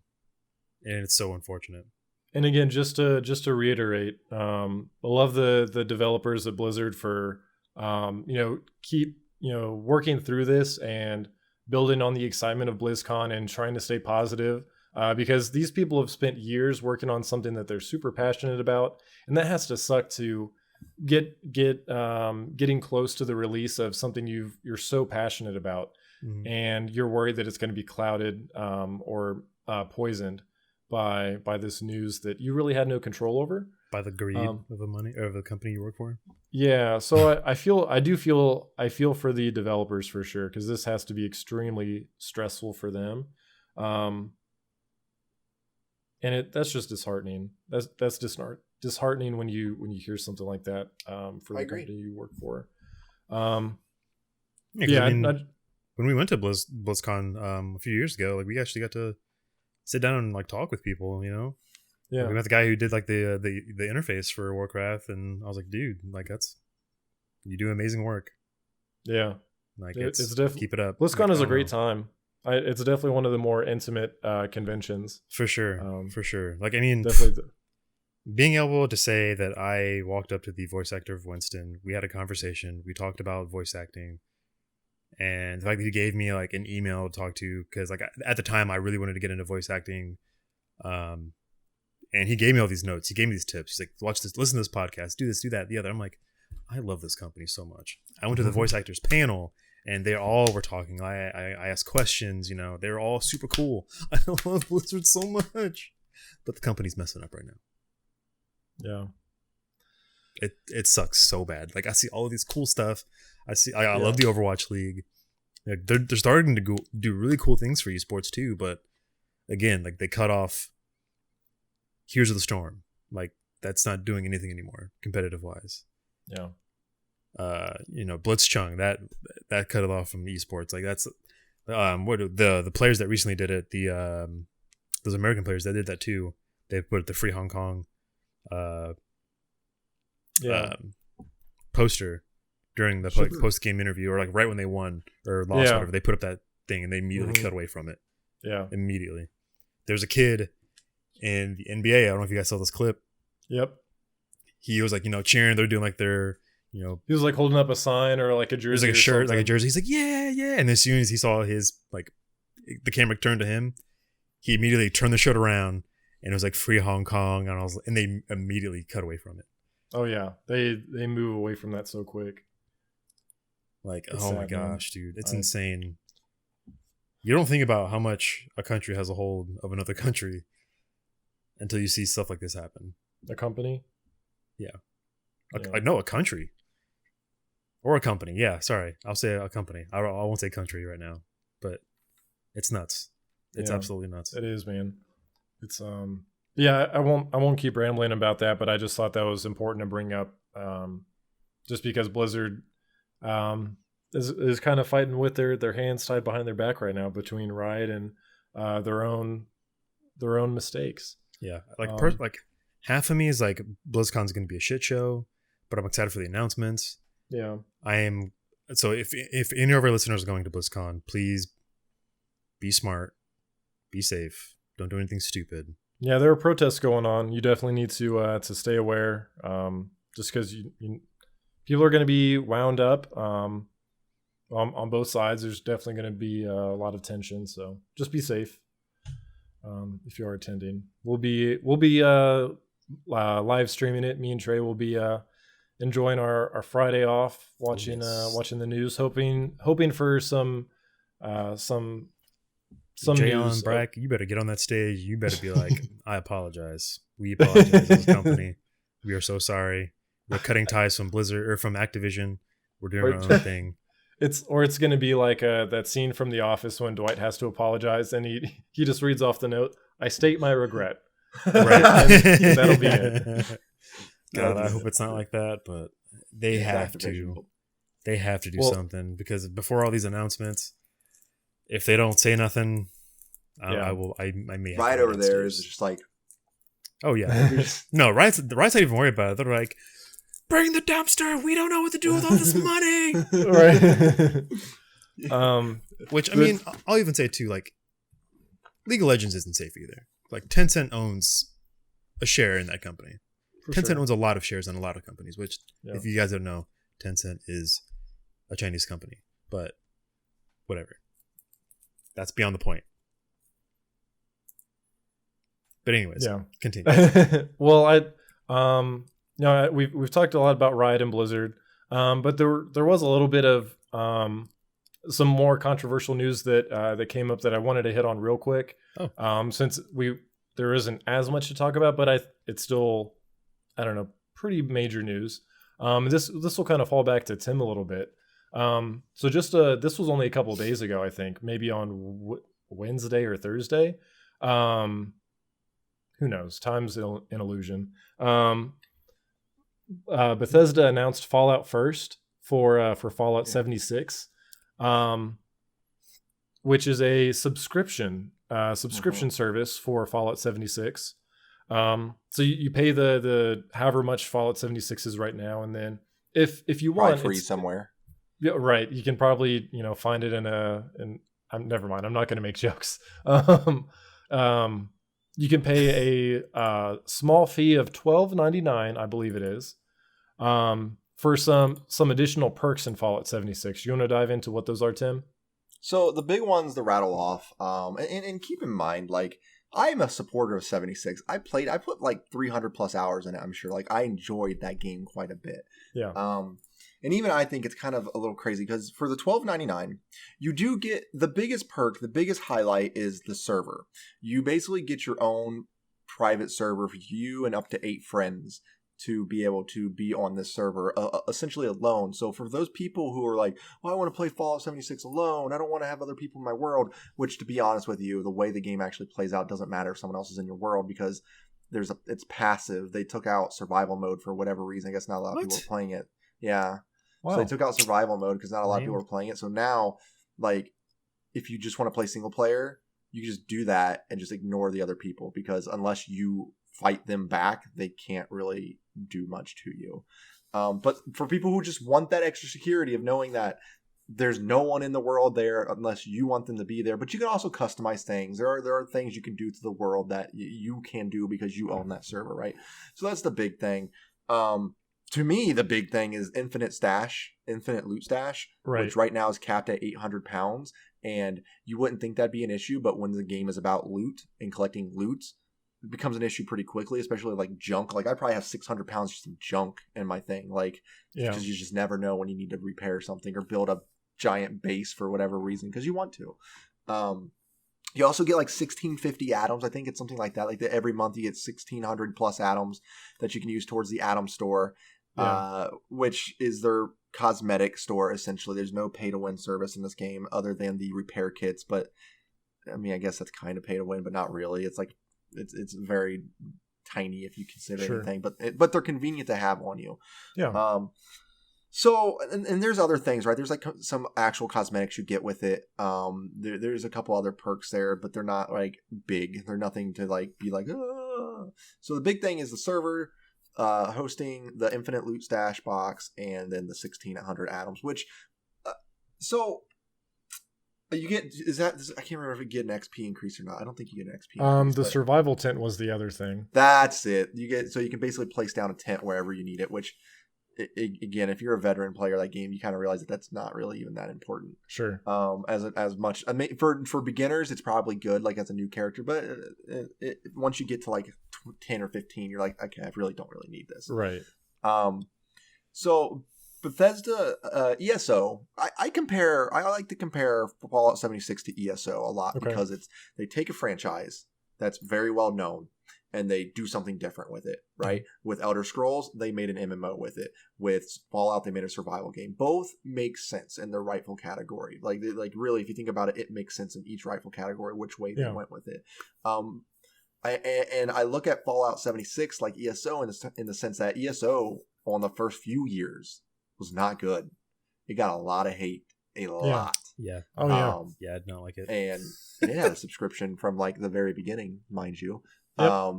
And it's so unfortunate. And again, just to reiterate, I love the developers at Blizzard for keep working through this and building on the excitement of BlizzCon and trying to stay positive, because these people have spent years working on something that they're super passionate about, and that has to suck to getting close to the release of something you're so passionate about, and you're worried that it's going to be clouded or poisoned by this news that you really had no control over, by the greed of the company you work for. Yeah, so I feel for the developers for sure, because this has to be extremely stressful for them, and that's just disheartening. That's disheartening when you hear something like that for the company you work for. I mean, when we went to BlizzCon a few years ago, like, we actually got to sit down and like talk with people, Yeah, like, we met the guy who did like the interface for Warcraft, and I was like, dude, like, you do amazing work. Yeah, like it's definitely, keep it up. BlizzCon like, is a great time. It's definitely one of the more intimate conventions. For sure. For sure. Like, I mean, Definitely. Being able to say that I walked up to the voice actor of Winston, we had a conversation, we talked about voice acting, and the fact that he gave me like an email to talk to, because like at the time I really wanted to get into voice acting, and he gave me all these notes, he gave me these tips. He's like, watch this, listen to this podcast, do this, do that, the other. I'm like, I love this company so much. I went to the voice actors panel, and they all were talking. I asked questions, you know, they're all super cool. I love Blizzard so much, but the company's messing up right now. Yeah, it sucks so bad. Like, I see all of these cool stuff. I love the Overwatch League. Like, they're starting to do really cool things for esports too. But again, like, they cut off Heroes of the Storm. Like, that's not doing anything anymore competitive wise. Yeah. You know, Blitzchung, that cut it off from esports. Like, that's what the players that recently did it. Those American players that did that too. They put the Free Hong Kong poster during the post game interview, or like right when they won or lost, whatever. They put up that thing and they immediately cut away from it. Yeah, immediately. There's a kid in the NBA. I don't know if you guys saw this clip. Yep. He was like, you know, cheering. They're doing like their, you know, he was like holding up a sign or like a jersey. It was like a shirt, like a jersey. He's like, yeah, yeah. And as soon as he saw his, like, the camera turned to him, he immediately turned the shirt around. And it was like Free Hong Kong, and they immediately cut away from it. Oh yeah, they move away from that so quick. Like, it's sad, my gosh, dude, it's insane. You don't think about how much a country has a hold of another country until you see stuff like this happen. A company? Yeah. I know a country. Or a company. Yeah, sorry. I'll say a company. I won't say country right now. But it's nuts. It's absolutely nuts. It is, man. It's I won't keep rambling about that, but I just thought that was important to bring up, just because Blizzard is kind of fighting with their hands tied behind their back right now between Riot and their own mistakes. Yeah, like half of me is like, BlizzCon's going to be a shit show, but I'm excited for the announcements. Yeah, I am. So if any of our listeners are going to BlizzCon, please be smart, be safe. Don't do anything stupid. Yeah, there are protests going on. You definitely need to stay aware, just because people are going to be wound up on both sides. There's definitely going to be a lot of tension, so just be safe if you are attending. We'll be live streaming it. Me and Trey will be enjoying our Friday off, watching the news, hoping for some news. Brack, you better get on that stage. You better be like, I apologize. We apologize as a company. We are so sorry. We're cutting ties from Blizzard or from Activision. We're doing our own thing. It's going to be like that scene from The Office when Dwight has to apologize and he just reads off the note, I state my regret. Right. That'll be it. God, I hope it's not like that, but they have to. They have to do something, because before all these announcements, if they don't say nothing, I may. Riot over there is just like, oh yeah, no, Riot's not even worried about it. They're like, bring the dumpster. We don't know what to do with all this money. Right. Which, I mean, I'll even say too, like, League of Legends isn't safe either. Like, Tencent owns a share in that company. Tencent owns a lot of shares in a lot of companies. Which, if you guys don't know, Tencent is a Chinese company. But whatever. That's beyond the point. But anyways, continue. Well, we've talked a lot about Riot and Blizzard, but there was a little bit of some more controversial news that came up that I wanted to hit on real quick. Since there isn't as much to talk about, but it's still, I don't know, pretty major news. This will kind of fall back to Tim a little bit. So just this was only a couple of days ago, I think, maybe on Wednesday or Thursday. Who knows? Time's an illusion. Bethesda announced Fallout First for Fallout 76, which is a subscription service for Fallout 76. So you pay the however much Fallout 76 is right now, and then if you want, free somewhere. Yeah, right. You can probably find it in never mind. I'm not going to make jokes. You can pay a small fee of $12.99, I believe it is, for some additional perks in Fallout 76. You want to dive into what those are, Tim? So the big ones to rattle off, and keep in mind, like, I'm a supporter of 76. I put like 300 plus hours in it, I'm sure. Like, I enjoyed that game quite a bit. Yeah. And even I think it's kind of a little crazy because for the $12.99, you do get the biggest perk, the biggest highlight is the server. You basically get your own private server for you and up to 8 friends to be able to be on this server essentially alone. So for those people who are like, well, I want to play Fallout 76 alone, I don't want to have other people in my world, which, to be honest with you, the way the game actually plays out doesn't matter if someone else is in your world because it's passive. They took out survival mode for whatever reason. I guess not a lot of people are playing it. Yeah. Wow. So they took out survival mode because not a lot of people are playing it. So now, like, if you just want to play single player, you can just do that and just ignore the other people because unless you fight them back, they can't really do much to you. But for people who just want that extra security of knowing that there's no one in the world there unless you want them to be there, but you can also customize things. There are things you can do to the world that you can do because you own that server, right? So that's the big thing. To me, the big thing is infinite loot stash, right, which right now is capped at 800 pounds. And you wouldn't think that'd be an issue, but when the game is about loot and collecting loot, it becomes an issue pretty quickly, especially like junk. Like I probably have 600 pounds just of junk in my thing, like because you just never know when you need to repair something or build a giant base for whatever reason because you want to. You also get like 1650 atoms. I think it's something like that. Like every month you get 1600 plus atoms that you can use towards the atom store. Which is their cosmetic store, essentially. There's no pay-to-win service in this game other than the repair kits, but I mean, I guess that's kind of pay-to-win, but not really. It's like, it's very tiny if you consider anything, but they're convenient to have on you. Yeah. So, and there's other things, right? There's like some actual cosmetics you get with it. There's a couple other perks there, but they're not like big. They're nothing to like be like, ah. So the big thing is the server, hosting the infinite loot stash box, and then the 1600 atoms, which so you get I can't remember if you get an XP increase or not. I don't think you get an XP increase. The survival tent was the other thing. That's it. You can basically place down a tent wherever you need it, which again, if you're a veteran player of that game, you kind of realize that that's not really even that important. Sure. As much, I mean, for beginners, it's probably good, like as a new character. But once you get to like 10 or 15, you're like, okay, I really don't really need this. Right. So Bethesda ESO, I like to compare Fallout 76 to ESO a lot because they take a franchise that's very well known and they do something different with it, right? Mm-hmm. With Elder Scrolls, they made an MMO with it. With Fallout, they made a survival game. Both make sense in their rightful category. Like really, if you think about it, it makes sense in each rightful category which way they went with it. I look at Fallout 76 like ESO in the sense that ESO on the first few years was not good. It got a lot of hate, a lot. Yeah. Oh yeah. Yeah, I don't like it. And it had a subscription from like the very beginning, mind you. Yep.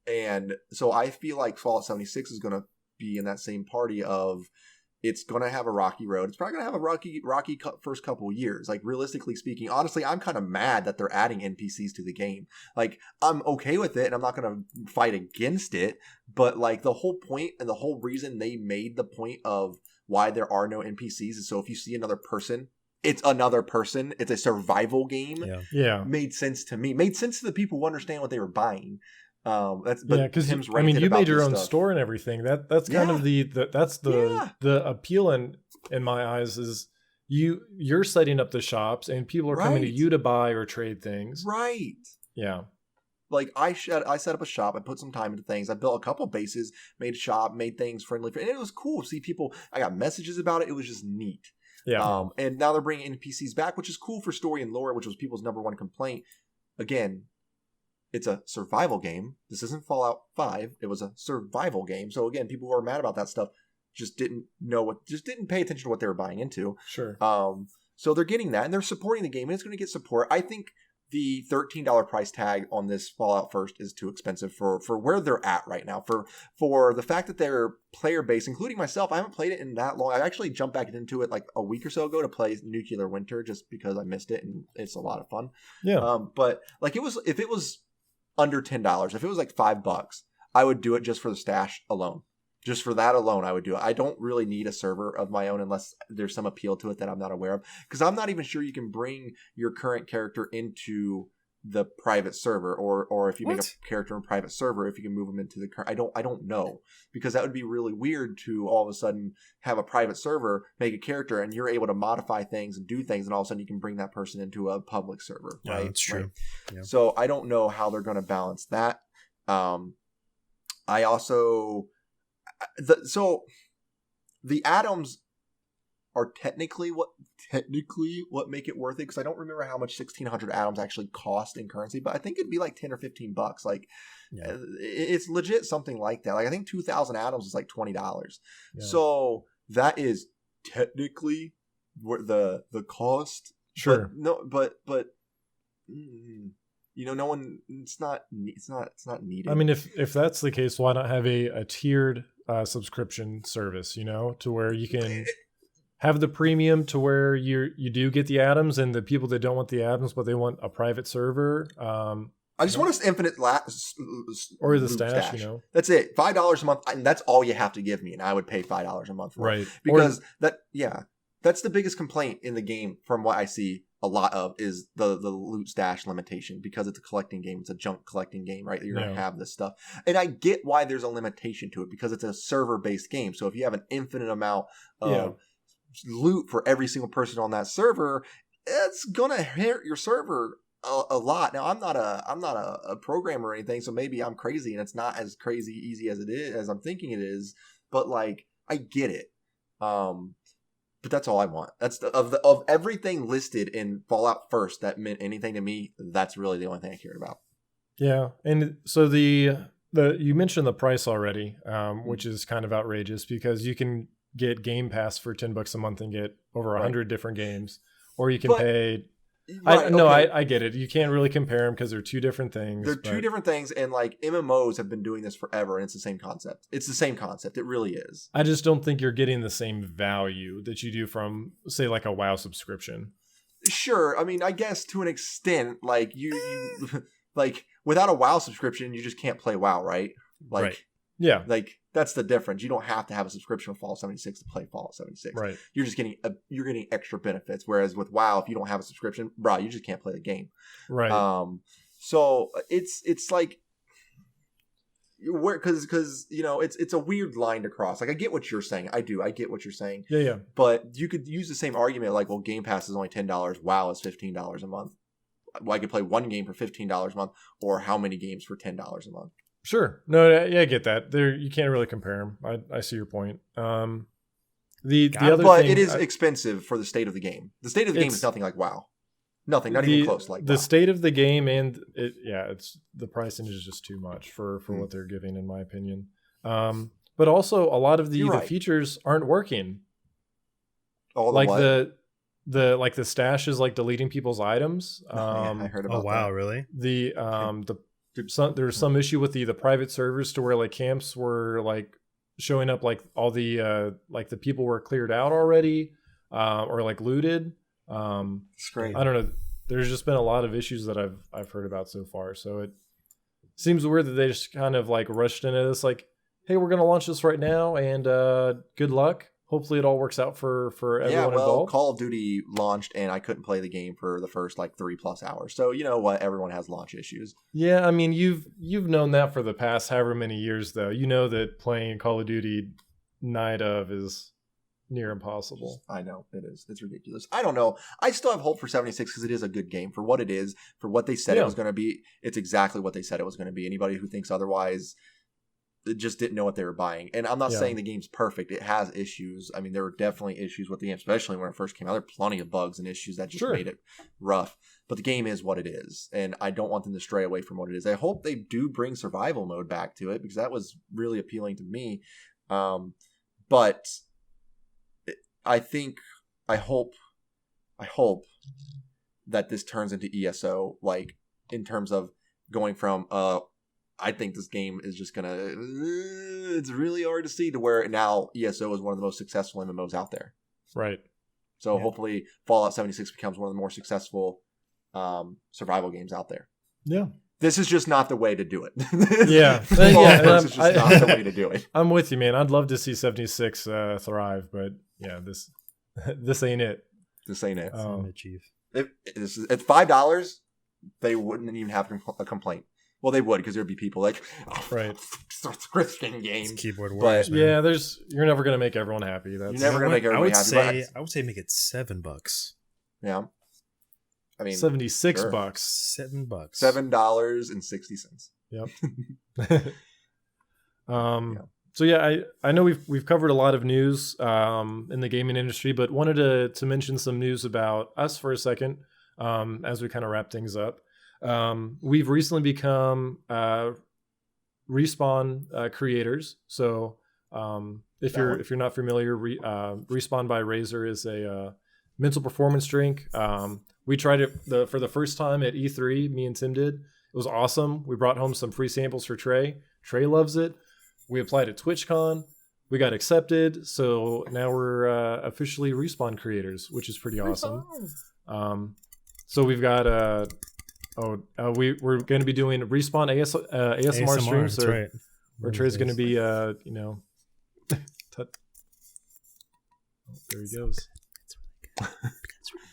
And so I feel like Fallout 76 is going to be in that same party of it's going to have a rocky road. It's probably going to have a rocky first couple years. Like realistically speaking, honestly, I'm kind of mad that they're adding NPCs to the game. Like I'm okay with it and I'm not going to fight against it. But like the whole point and the whole reason they made the point of why there are no NPCs is so if you see another person, it's another person. It's a survival game. Yeah. Made sense to me. Made sense to the people who understand what they were buying. Because I mean, you made your own store and everything. That's kind of the appeal in my eyes is you're setting up the shops and people are coming to you to buy or trade things. Right. Yeah. Like I set up a shop. I put some time into things. I built a couple bases, made a shop, made things friendly, and it was cool to see people. I got messages about it. It was just neat. Yeah. And now they're bringing NPCs back, which is cool for story and lore, which was people's number one complaint. Again, it's a survival game. This isn't Fallout 5. It was a survival game. So again, people who are mad about that stuff just didn't pay attention to what they were buying into. Sure. So they're getting that and they're supporting the game and it's going to get support. I think the $13 price tag on this Fallout First is too expensive for where they're at right now. For the fact that their player base, including myself, I haven't played it in that long. I actually jumped back into it like a week or so ago to play Nuclear Winter just because I missed it, and it's a lot of fun. Yeah. But like if it was under $10, if it was like $5, I would do it just for the stash alone. Just for that alone, I would do it. I don't really need a server of my own unless there's some appeal to it that I'm not aware of. Because I'm not even sure you can bring your current character into the private server, or if you make a character in private server, if you can move them into the current. I don't know, because that would be really weird to all of a sudden have a private server, make a character, and you're able to modify things and do things, and all of a sudden you can bring that person into a public server. Yeah, right? that's true. Right? Yeah. So I don't know how they're going to balance that. I also. The atoms are technically what make it worth it, because I don't remember how much 1,600 atoms actually cost in currency, but I think it'd be like $10 or $15. Like, it's legit something like that. Like, I think 2,000 atoms is like $20. Yeah. So that is technically the cost. Sure. But no one. It's not needed. I mean, if that's the case, why not have a tiered subscription service? To where you can have the premium, to where you do get the atoms, and the people that don't want the atoms but they want a private server. I just want an infinite or the stash. That's it. $5 a month, and that's all you have to give me, and I would pay $5 a month for right. it. Because that's the biggest complaint in the game from what I see. A lot of is the loot stash limitation, because it's a collecting game. It's a junk collecting game, right? You're going to have this stuff. And I get why there's a limitation to it, because it's a server-based game. So if you have an infinite amount of loot for every single person on that server, it's going to hurt your server a lot. Now, I'm not a programmer or anything, so maybe I'm crazy and it's not as crazy easy as it is, as I'm thinking it is. But like, I get it. But that's all I want. That's of everything listed in Fallout First that meant anything to me. That's really the only thing I cared about. Yeah, and so the you mentioned the price already, which is kind of outrageous, because you can get Game Pass for $10 a month and get over 100 different games, or you can pay. I get it. You can't really compare them because they're two different things. They're two different things, and like MMOs have been doing this forever, and it's the same concept. It's the same concept. It really is. I just don't think you're getting the same value that you do from, say, like a WoW subscription. Sure. I mean, I guess to an extent, like you like without a WoW subscription, you just can't play WoW, right? Like, right. Yeah. Like that's the difference. You don't have to have a subscription with Fallout 76 to play Fallout 76. Right. You're just getting extra benefits. Whereas with WoW, if you don't have a subscription, bro, you just can't play the game. Right. So it's like because it's a weird line to cross. Like I get what you're saying. I get what you're saying. Yeah. But you could use the same argument like, well, Game Pass is only $10. WoW is $15 a month. Well, I could play one game for $15 a month, or how many games for $10 a month? Sure. No, yeah, I get that. You can't really compare them. I see your point. The other but thing, it is expensive for the state of the game. The state of the game is nothing like WoW. Nothing, not even close like the WoW. state of the game, and it's the pricing is just too much for what they're giving, in my opinion. But also a lot of the features aren't working. All like the the stash is like deleting people's items. I heard about that. Oh wow, really? There's some issue with the private servers to where like camps were like showing up like all the like the people were cleared out already, or like looted. It's great. I don't know. There's just been a lot of issues that I've heard about so far. So it seems weird that they just kind of like rushed into this like, hey, we're gonna launch this right now, and good luck. Hopefully it all works out for everyone involved. Call of Duty launched and I couldn't play the game for the first like 3+ hours. So you know what? Everyone has launch issues. Yeah, I mean you've known that for the past however many years though. You know that playing Call of Duty night of is near impossible. I know it is. It's ridiculous. I don't know. I still have hope for 76 because it is a good game for what it is, for what they said it was going to be. It's exactly what they said it was going to be. Anybody who thinks otherwise just didn't know what they were buying. And I'm not saying the game's perfect. It has issues. I mean, there were definitely issues with the game, especially when it first came out. There are plenty of bugs and issues that just made it rough. But the game is what it is. And I don't want them to stray away from what it is. I hope they do bring survival mode back to it because that was really appealing to me. But I hope that this turns into ESO, like in terms of going from I think this game is just gonna it's really hard to see, to where now ESO is one of the most successful MMOs out there. Right. So hopefully Fallout 76 becomes one of the more successful survival games out there. Yeah. This is just not the way to do it. Yeah. This is just not the way to do it. I'm with you, man. I'd love to see 76 thrive, but yeah, this ain't it. This ain't it. Chief. If it's $5, they wouldn't even have a complaint. Well, they would, because there'd be people like, right, it's Christian game. It's keyboard warriors, but yeah, you're never gonna make everyone happy. You're never gonna make everybody happy. I would say make it $7. Yeah, I mean $76. $7. $7.60. Yep. So yeah, I know we've covered a lot of news in the gaming industry, but wanted to mention some news about us for a second as we kind of wrap things up. We've recently become Respawn creators. So if you're not familiar, Respawn by Razer is a mental performance drink. We tried it for the first time at E3. Me and Tim did. It was awesome. We brought home some free samples for Trey. Trey loves it. We applied at TwitchCon. We got accepted. So now we're officially Respawn creators, which is pretty awesome. So we've got we're going to be doing Respawn ASMR streams. That's right. Where Trey's going to be, there he goes.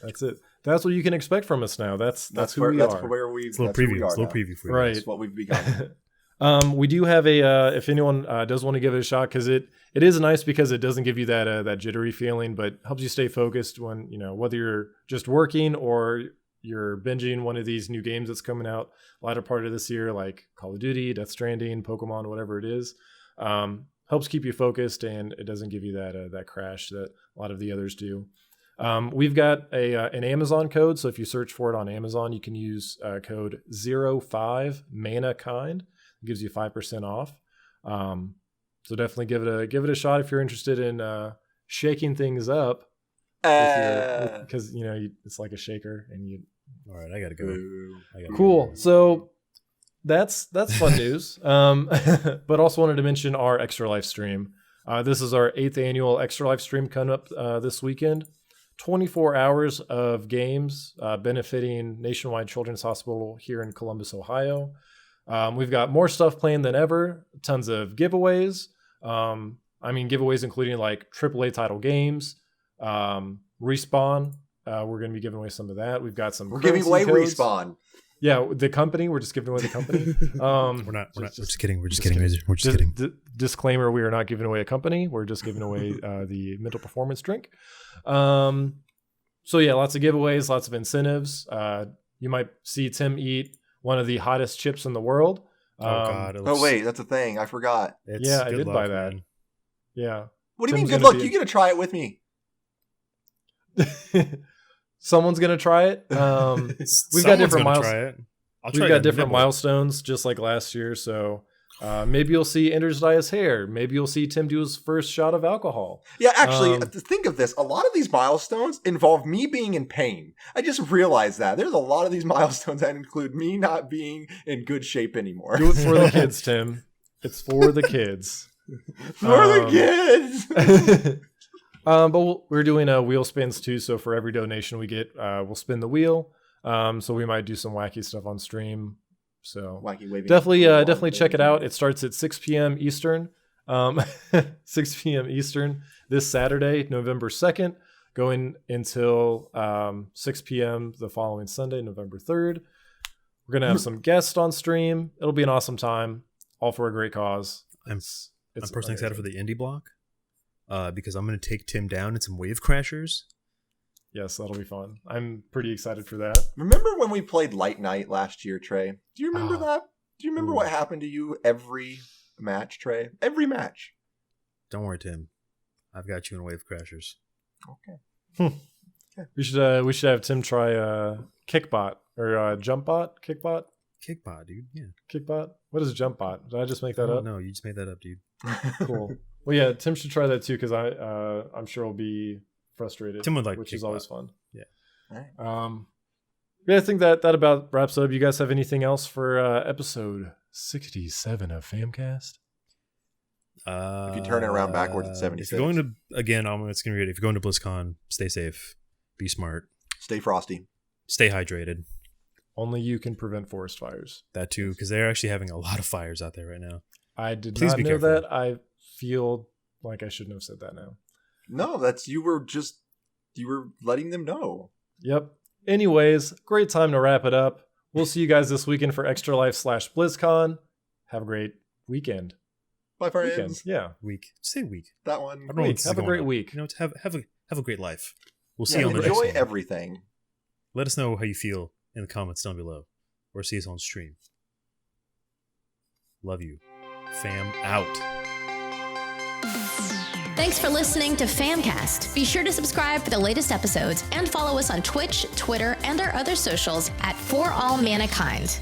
That's it. That's what you can expect from us now. That's who we are. That's where we. It's a little preview for you. Right. That's what we've become. We do have if anyone does want to give it a shot, because it is nice because it doesn't give you that jittery feeling, but helps you stay focused when, whether you're just working or you're binging one of these new games that's coming out latter part of this year, like Call of Duty, Death Stranding, Pokemon, whatever it is. Helps keep you focused, and it doesn't give you that crash that a lot of the others do. We've got an Amazon code, so if you search for it on Amazon, you can use code 05 Manakind. It gives you 5% off. So definitely give it a shot if you're interested in shaking things up. Because it's like a shaker, and you. All right, I gotta go. Cool. So that's fun news. But also wanted to mention our Extra Life stream. This is our 8th annual Extra Life stream coming up this weekend. 24 hours of games benefiting Nationwide Children's Hospital here in Columbus, Ohio. We've got more stuff planned than ever. Tons of giveaways. Giveaways including like AAA title games. Respawn. We're going to be giving away some of that. We've got some. We're giving away codes. Respawn. Yeah, the company. We're just giving away the company. We're not. We're just kidding. We're just kidding. We're just kidding. Disclaimer: we are not giving away a company. We're just giving away the mental performance drink. So yeah, lots of giveaways, lots of incentives. You might see Tim eat one of the hottest chips in the world. Oh God! Wait, that's a thing. I forgot. I did buy that. Man. Yeah. What do you mean good luck? You get to try it with me. Someone's gonna try it. We've got different milestones. We've got different milestones, just like last year. So maybe you'll see Anders dye his hair. Maybe you'll see Tim do his first shot of alcohol. Yeah, actually, think of this. A lot of these milestones involve me being in pain. I just realized that. There's a lot of these milestones that include me not being in good shape anymore. Do it for the kids, Tim. It's for the kids. For the kids! But we're doing wheel spins too. So for every donation we get, we'll spin the wheel. So we might do some wacky stuff on stream. So wacky waving. Definitely check it out. It starts at 6 p.m. Eastern. 6 p.m. Eastern this Saturday, November 2nd, going until 6 p.m. the following Sunday, November 3rd. We're gonna have some guests on stream. It'll be an awesome time, all for a great cause. I'm personally excited for the indie block. Because I'm going to take Tim down in some wave crashers. Yes, that'll be fun. I'm pretty excited for that. Remember when we played Light Night last year, Trey? Do you remember that? Do you remember what happened to you every match, Trey? Every match. Don't worry, Tim. I've got you in wave crashers. Okay. We should have Tim try Kickbot or Jumpbot. Kickbot, dude. Yeah. Kickbot. What is Jumpbot? Did I just make that up? No, you just made that up, dude. Cool. Well, yeah, Tim should try that too, because I'm sure he'll be frustrated. Tim would like, which is always fun. Yeah. All right. Yeah, I think that about wraps up. You guys have anything else for episode 67 of FAMcast? If you turn it around backwards at 76. If you're going to, again, it's going to be ready. If you're going to BlizzCon, stay safe, be smart, stay frosty, stay hydrated. Only you can prevent forest fires. That too, because they're actually having a lot of fires out there right now. I did not know that. I feel like I shouldn't have said that now. No, you were letting them know. Yep. Anyways, great time to wrap it up. We'll see you guys this weekend for Extra Life /BlizzCon. Have a great weekend. Bye, friends. Weekend. Yeah. Week. Say week. That one. I don't know week. Have a great on. week. You know, have a great life. We'll see you on the next one. one. Enjoy everything. Let us know how you feel in the comments down below, or see us on stream. Love you. Fam out. Thanks for listening to FAMcast. Be sure to subscribe for the latest episodes and follow us on Twitch, Twitter, and our other socials at For All Manakind.